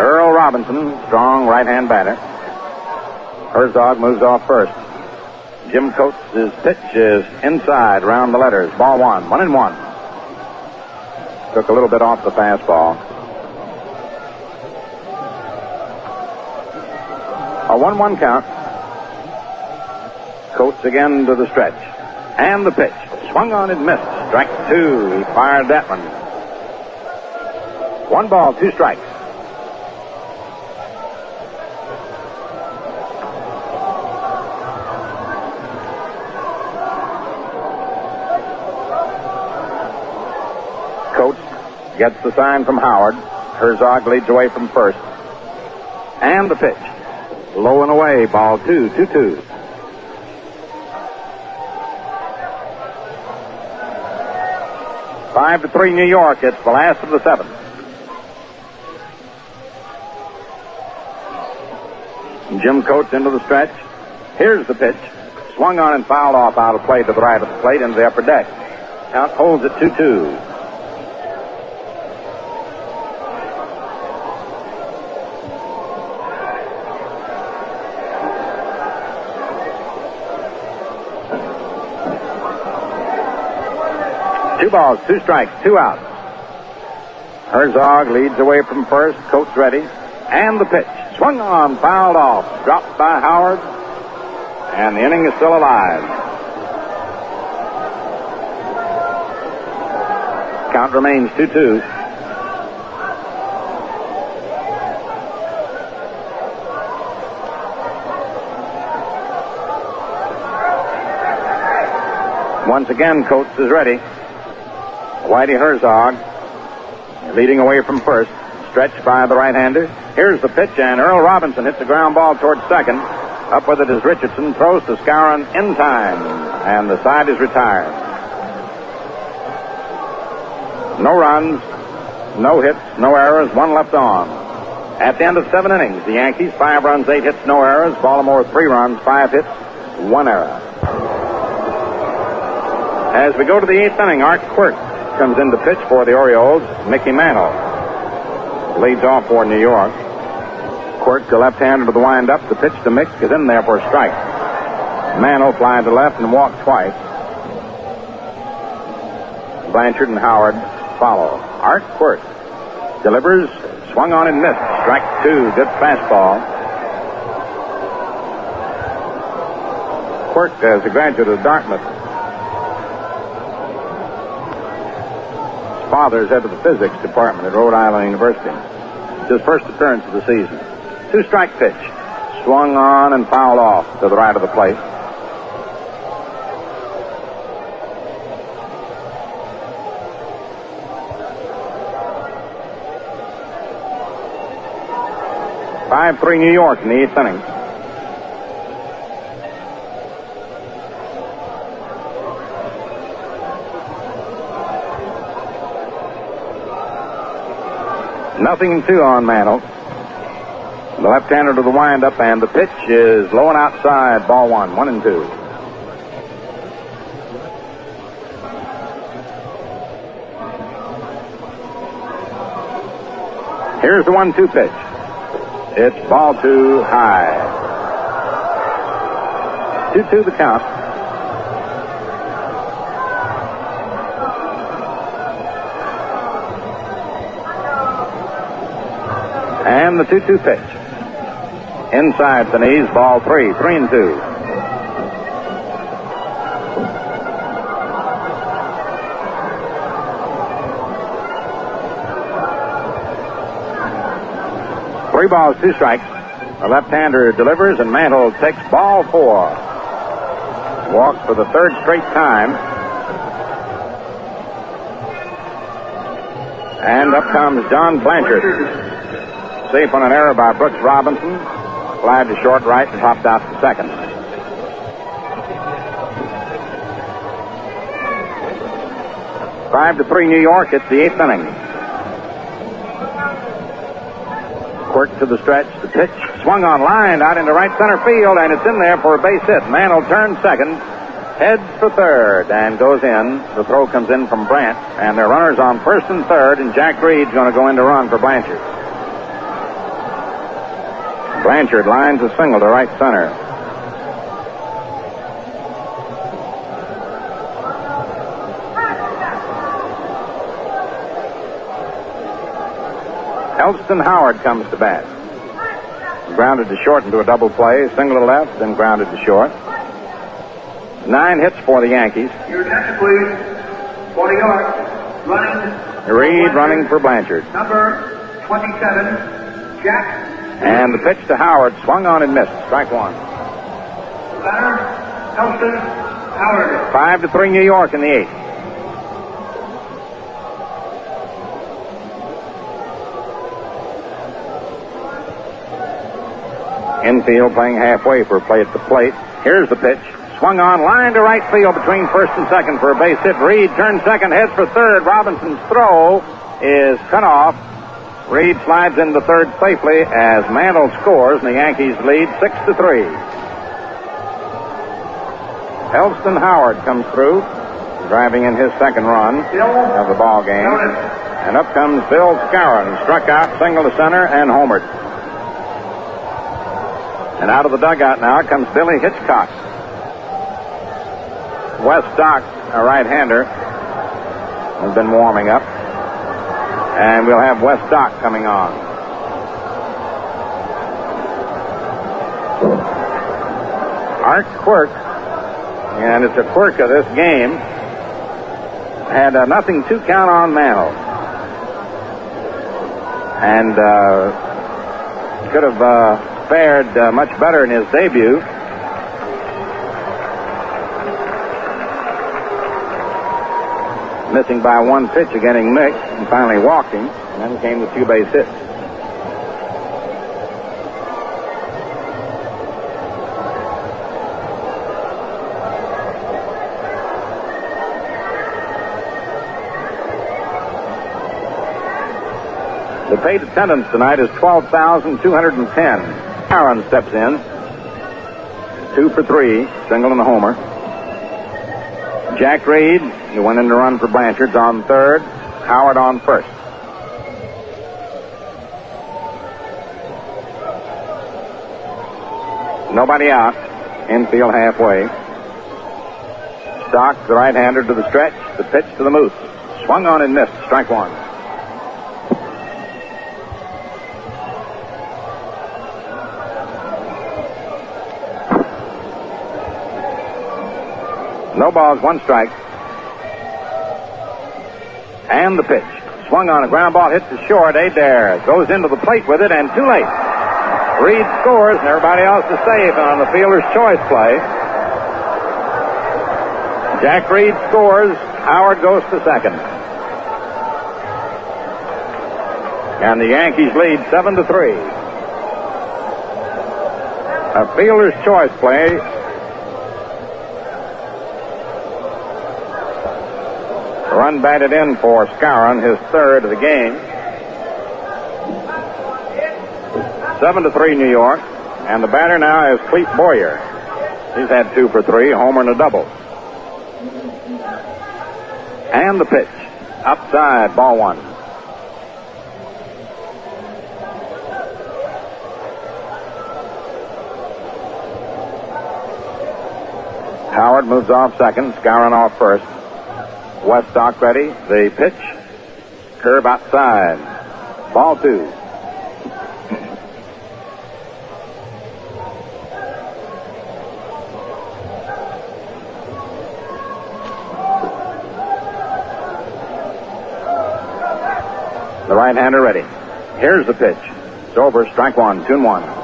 Earl Robinson, strong right-hand batter. Herzog moves off first. Jim Coates' pitch is inside, round the letters. Ball 1, 1-1. Took a little bit off the fastball. A 1-1 count. Coates again to the stretch. And the pitch. Swung on and missed. Strike 2. He fired that one. 1 ball, 2 strikes. Coates gets the sign from Howard. Herzog leads away from first. And the pitch. Low and away, ball 2-2. Five to 3 New York. It's the last of the seventh. Jim Coates into the stretch. Here's the pitch. Swung on and fouled off out of play to the right of the plate into the upper deck. Count holds at 2-2. Two balls, 2 strikes, 2 outs. Herzog leads away from first. Coates ready. And the pitch. Swung on, fouled off. Dropped by Howard. And the inning is still alive. Count remains 2-2. Once again, Coates is ready. Whitey Herzog leading away from first. Stretched by the right-hander. Here's the pitch, and Earl Robinson hits a ground ball towards second. Up with it is Richardson. Throws to Skowron in time, and the side is retired. No runs, no hits, no errors, 1 left on. At the end of 7 innings, the Yankees, 5 runs, 8 hits, no errors. Baltimore, 3 runs, 5 hits, 1 error. As we go to the 8th inning, Art Quirk comes in to pitch for the Orioles. Mickey Mantle leads off for New York. Quirk, the left-hander to the wind-up. The pitch to Mick is in there for a strike. Mantle flied to left and walked twice. Blanchard and Howard follow. Art Quirk delivers, swung on and missed. Strike 2, good fastball. Quirk is a graduate of Dartmouth. His father is head of the physics department at Rhode Island University. It's his first appearance of the season. 2-strike pitch. Swung on and fouled off to the right of the plate. Five 3 New York in the 8th inning. Nothing 2 on Mantle. The left-hander to the wind-up, and the pitch is low and outside. Ball 1, 1-2. Here's the 1-2 pitch. It's ball 2 high. 2-2 the count. And the 2-2 pitch. Inside the knees, ball 3, 3-2. Three balls, 2 strikes. The left-hander delivers, and Mantle takes ball 4. Walks for the 3rd straight time. And up comes John Blanchard. Safe on an error by Brooks Robinson. Flied to short right and popped out to second. Five to 3 New York. It's the 8th inning. Quirk to the stretch. The pitch swung on, lined out into right center field, and it's in there for a base hit. Mantle turns second, heads for third, and goes in. The throw comes in from Brandt, and there are runners on first and third, and Jack Reed's going to go in to run for Blanchard. Blanchard lines a single to right center. Elston Howard comes to bat. Grounded to short into a double play. Single to left, then grounded to short. 9 hits for the Yankees. Your attention, please. 40 yards. Running. Reed running for Blanchard. Number 27, Jack. And the pitch to Howard, swung on and missed. Strike 1. Batter, Elston Howard. 5 to 3 New York in the 8th. Infield playing halfway for play at the plate. Here's the pitch. Swung on, line to right field between first and second for a base hit. Reed turns second, heads for third. Robinson's throw is cut off. Reed slides into third safely as Mantle scores, and the Yankees lead 6-3. Elston Howard comes through, driving in his second run of the ball game. And up comes Bill Skowron, struck out, single to center, and homered. And out of the dugout now comes Billy Hitchcock. Wes Stock, a right-hander, has been warming up. And we'll have Wes Stock coming on. Art Quirk, and it's a quirk of this game, had a 0-2 count on Mantle. And could have fared much better in his debut. Missing by one pitch of getting Mick, and finally walked him, and then came the two-base hit. The paid attendance tonight is 12,210. Aaron steps in. 2 for 3, single and a homer. Jack Reed, who went in to run for Blanchard's, on third. Howard on first. Nobody out. Infield halfway. Stock, the right-hander, to the stretch. The pitch to the Moose. Swung on and missed. Strike one. No balls, one strike. And the pitch. Swung on, a ground ball, hits the short. Adair goes into the plate with it, and too late. Reed scores, and everybody else is safe on the fielder's choice play. Jack Reed scores. Howard goes to second. And the Yankees lead 7-3. A fielder's choice play. Run batted in for Skowron, his third of the game. 7-3 New York. And the batter now is Clete Boyer. He's had 2 for 3, a homer and a double. And the pitch. Outside, ball one. Howard moves off second, Skowron off first. West Stock ready. The pitch. Curve outside. Ball two. The right-hander ready. Here's the pitch. It's over. Strike one. 2-1.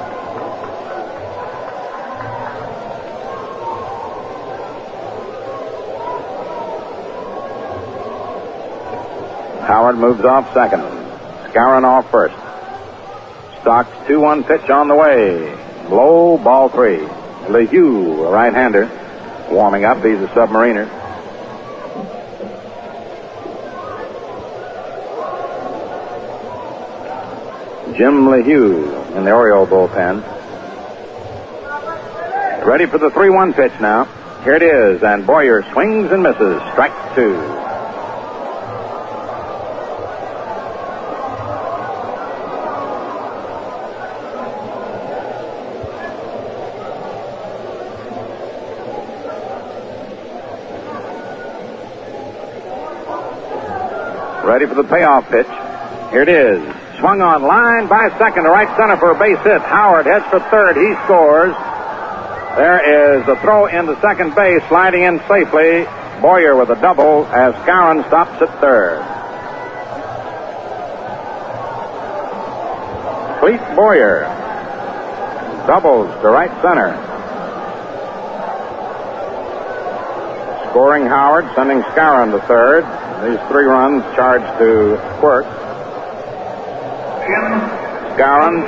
Howard moves off second. Skowron off first. Stock's 2-1 pitch on the way. Low, ball three. LeHue, a right-hander, warming up. He's a submariner. Jim LeHue in the Orioles bullpen. Ready for the 3-1 pitch now. Here it is, and Boyer swings and misses. Strike two. Ready for the payoff pitch. Here it is. Swung on, line by second to right center for a base hit. Howard heads for third. He scores. There is the throw into second base, sliding in safely. Boyer with a double as Skowron stops at third. Clete Boyer doubles to right center. Scoring Howard, sending Skowron to third. These 3 runs charged to Quirk. Skowron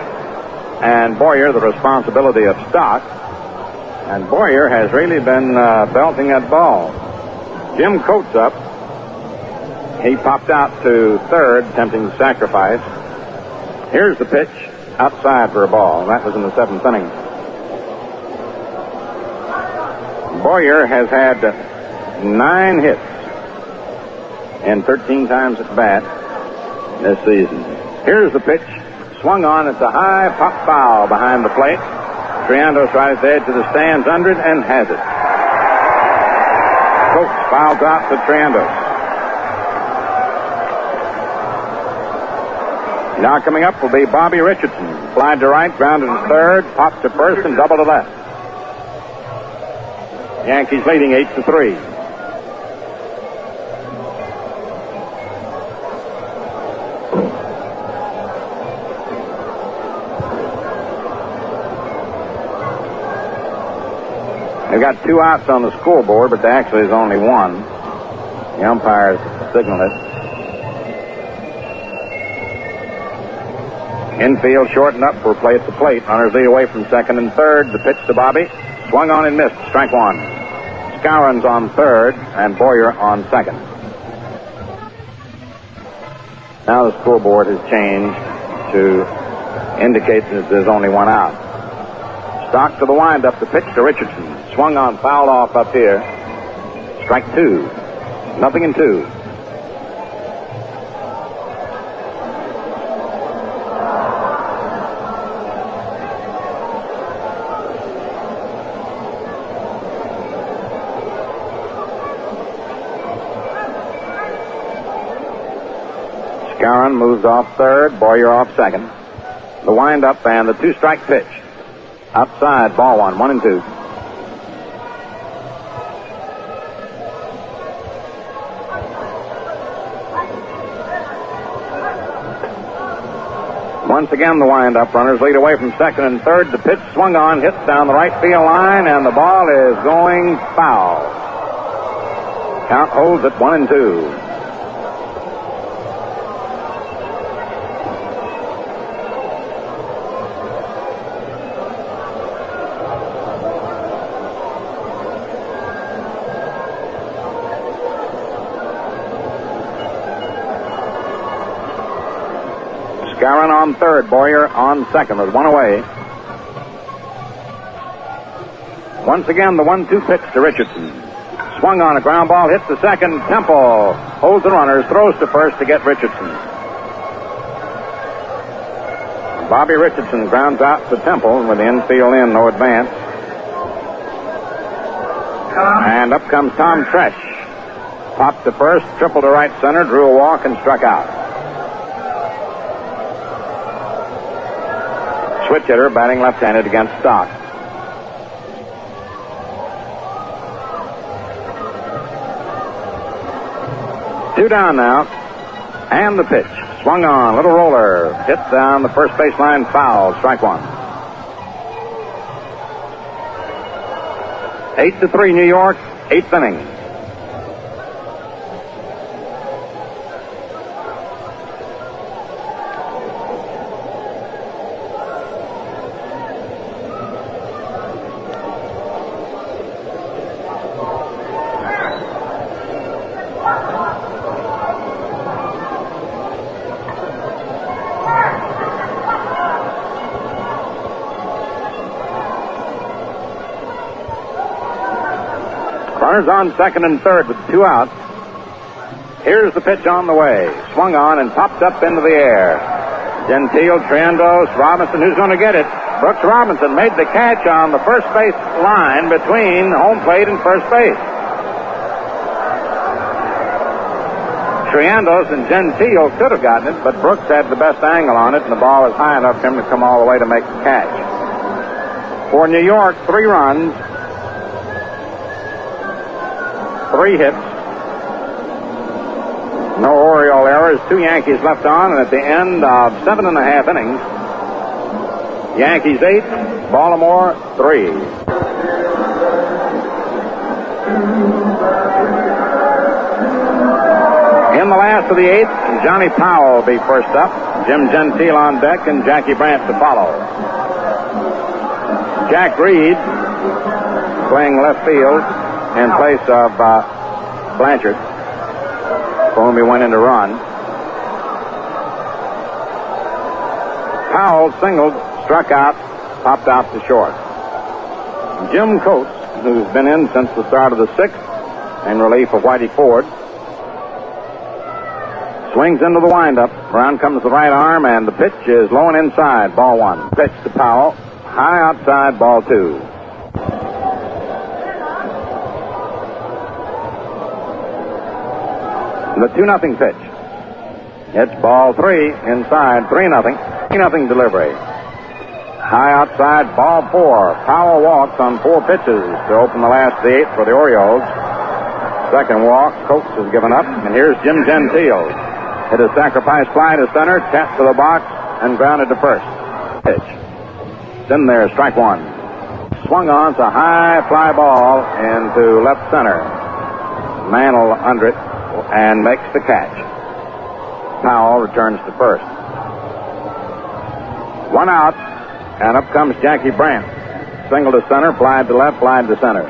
and Boyer the responsibility of Stock. And Boyer has really been belting that ball. Jim Coates up. He popped out to third, attempting the sacrifice. Here's the pitch outside for a ball. That was in the 7th inning. Boyer has had 9 hits and 13 times at bat this season. Here's the pitch. Swung on. It's a high pop foul behind the plate. Triandos right at the edge of the stands under it and has it. Coates fouls out to Triandos. Now coming up will be Bobby Richardson. Flied to right, grounded to third, popped to first, and double to left. Yankees leading 8-3. They've got 2 outs on the scoreboard, but there actually is only 1. The umpires signaled it. Infield shortened up for play at the plate. Runners lead away from second and third. The pitch to Bobby. Swung on and missed. Strike 1. Skowron's on third and Boyer on second. Now the scoreboard has changed to indicate that there's only 1 out. Stock to the windup. The pitch to Richardson. Swung on, fouled off up here. Strike 2. 0-2. Skowron moves off third, Boyer off second. The windup and the 2-strike pitch. Outside, ball 1, 1-2. Once again, the windup. Runners lead away from second and third. The pitch swung on, hits down the right field line, and the ball is going foul. Count holds at 1-2. Skowron on third, Boyer on second with 1 away. Once again, the 1-2 pitch to Richardson. Swung on a ground ball, hits the second. Temple holds the runners, throws to first to get Richardson. Bobby Richardson grounds out to Temple with the infield in, no advance. And up comes Tom Tresh. Popped to first, triple to right center, drew a walk and struck out. Switch hitter batting left-handed against Stock. Two down now. And the pitch. Swung on. Little roller. Hit down the first baseline. Foul. Strike 1. 8-3 New York. 8th inning. Runners on second and third with 2 outs. Here's the pitch on the way. Swung on and popped up into the air. Gentile, Triandos, Robinson. Who's going to get it? Brooks Robinson made the catch on the first base line between home plate and first base. Triandos and Gentile could have gotten it, but Brooks had the best angle on it, and the ball was high enough for him to come all the way to make the catch. For New York, 3 runs. 3 hits. No Oriole errors. 2 Yankees left on, and at the end of 7.5 innings, Yankees 8, Baltimore 3. In the last of the 8th, Johnny Powell will be first up. Jim Gentile on deck, and Jackie Brandt to follow. Jack Reed playing left field in place of Blanchard, for whom he went in to run. Powell singled, struck out, popped out to short. Jim Coates, who's been in since the start of the sixth, in relief of Whitey Ford, swings into the windup. Around comes the right arm, and the pitch is low and inside. Ball one. Pitch to Powell. High outside. Ball two. The 2-0 pitch. It's ball three inside. 3-0. 3-0 delivery. High outside. Ball four. Powell walks on 4 pitches to open the last of the 8th for the Orioles. Second walk. Coates has given up. And here's Jim Gentile. Hit a sacrifice fly to center, tapped to the box, and grounded to first. Pitch. It's in there, strike one. Swung on, it's a high fly ball into left center. Mantle under it and makes the catch. Powell returns to first. 1 out, and up comes Jackie Brandt. Single to center, fly to left, fly to center.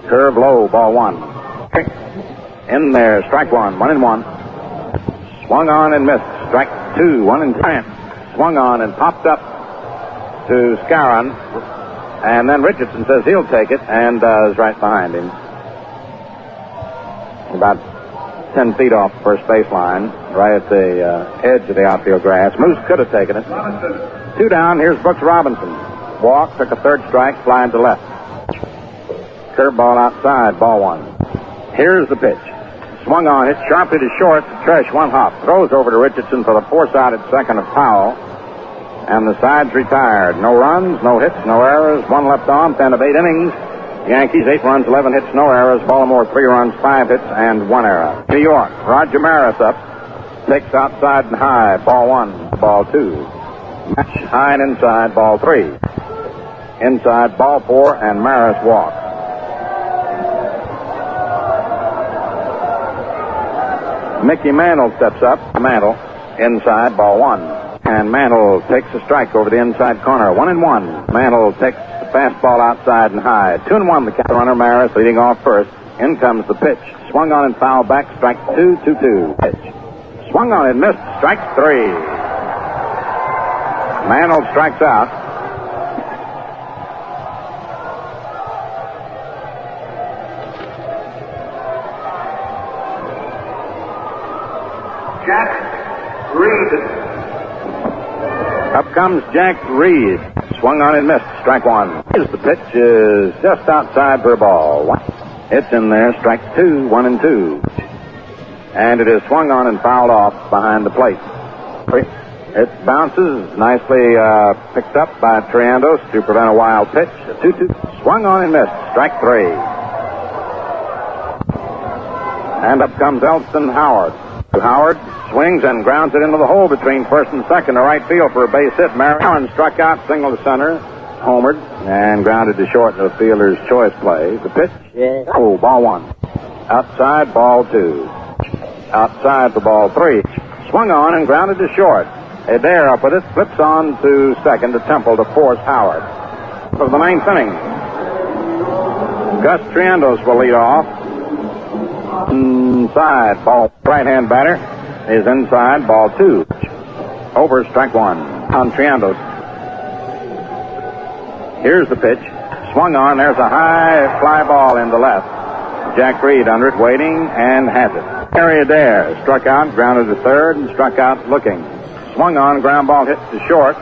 Curve low, ball one. In there, strike one, 1-1. Swung on and missed. Strike two, 1-2. Swung on and popped up to Scarron. And then Richardson says he'll take it, and is right behind him. About 10 feet off the first baseline, right at the edge of the outfield grass. Moose could have taken it. 2 down, here's Brooks Robinson. Walk, took a third strike, flying to left. Curveball outside, ball one. Here's the pitch. Swung on, hit sharply to short. Tresh, 1 hop. Throws over to Richardson for the force-out at second of Powell. And the side's retired. No runs, no hits, no errors. 1 left on, 10 of 8 innings. Yankees, 8 runs, 11 hits, no errors. Baltimore, 3 runs, 5 hits, and 1 error. New York, Roger Maris up. Takes outside and high. Ball one, ball two. Match high and inside, ball three. Inside, ball four, and Maris walks. Mickey Mantle steps up. Mantle, inside, ball one. And Mantle takes a strike over the inside corner. 1-1. Mantle takes the fastball outside and high. 2-1. The catch runner Maris leading off first. In comes the pitch. Swung on and fouled back. Strike 2, 2-2. Pitch. Swung on and missed. Strike 3. Mantle strikes out. Jack Reed. Up comes Jack Reed. Swung on and missed. Strike one. The pitch is just outside for a ball. It's in there. Strike two, 1-2. And it is swung on and fouled off behind the plate. It bounces nicely picked up by Triandos to prevent a wild pitch. A 2-2. Swung on and missed. Strike three. And up comes Elston Howard. Howard swings and grounds it into the hole between first and second to right field for a base hit. Marion struck out, single to center, homered, and grounded to short in the fielder's choice play. The pitch, oh, ball one. Outside, ball two. Outside for ball three. Swung on and grounded to short. Adair up with it, flips on to second to Temple to force Howard. For the ninth inning, Gus Triandos will lead off. Inside, ball. Right-hand batter is inside, ball two. Over, strike one. On Triandos. Here's the pitch. Swung on. There's a high fly ball into left. Jack Reed under it, waiting, and has it. Harry Adair struck out, grounded to third, and struck out looking. Swung on, ground ball hit to short.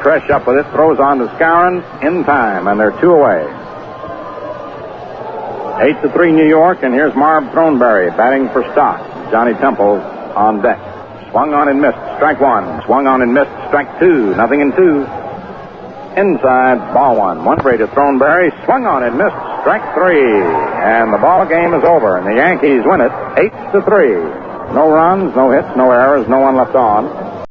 Tresh up with it, throws on to Scarron in time, and they're 2 away. 8-3 New York, and here's Marv Throneberry batting for Stock. Johnny Temple on deck. Swung on and missed. Strike one. Swung on and missed. Strike two. 0-2. Inside, ball one. 1-3 to Throneberry. Swung on and missed. Strike three. And the ball game is over, and the Yankees win it 8-3. No runs, no hits, no errors, no one left on.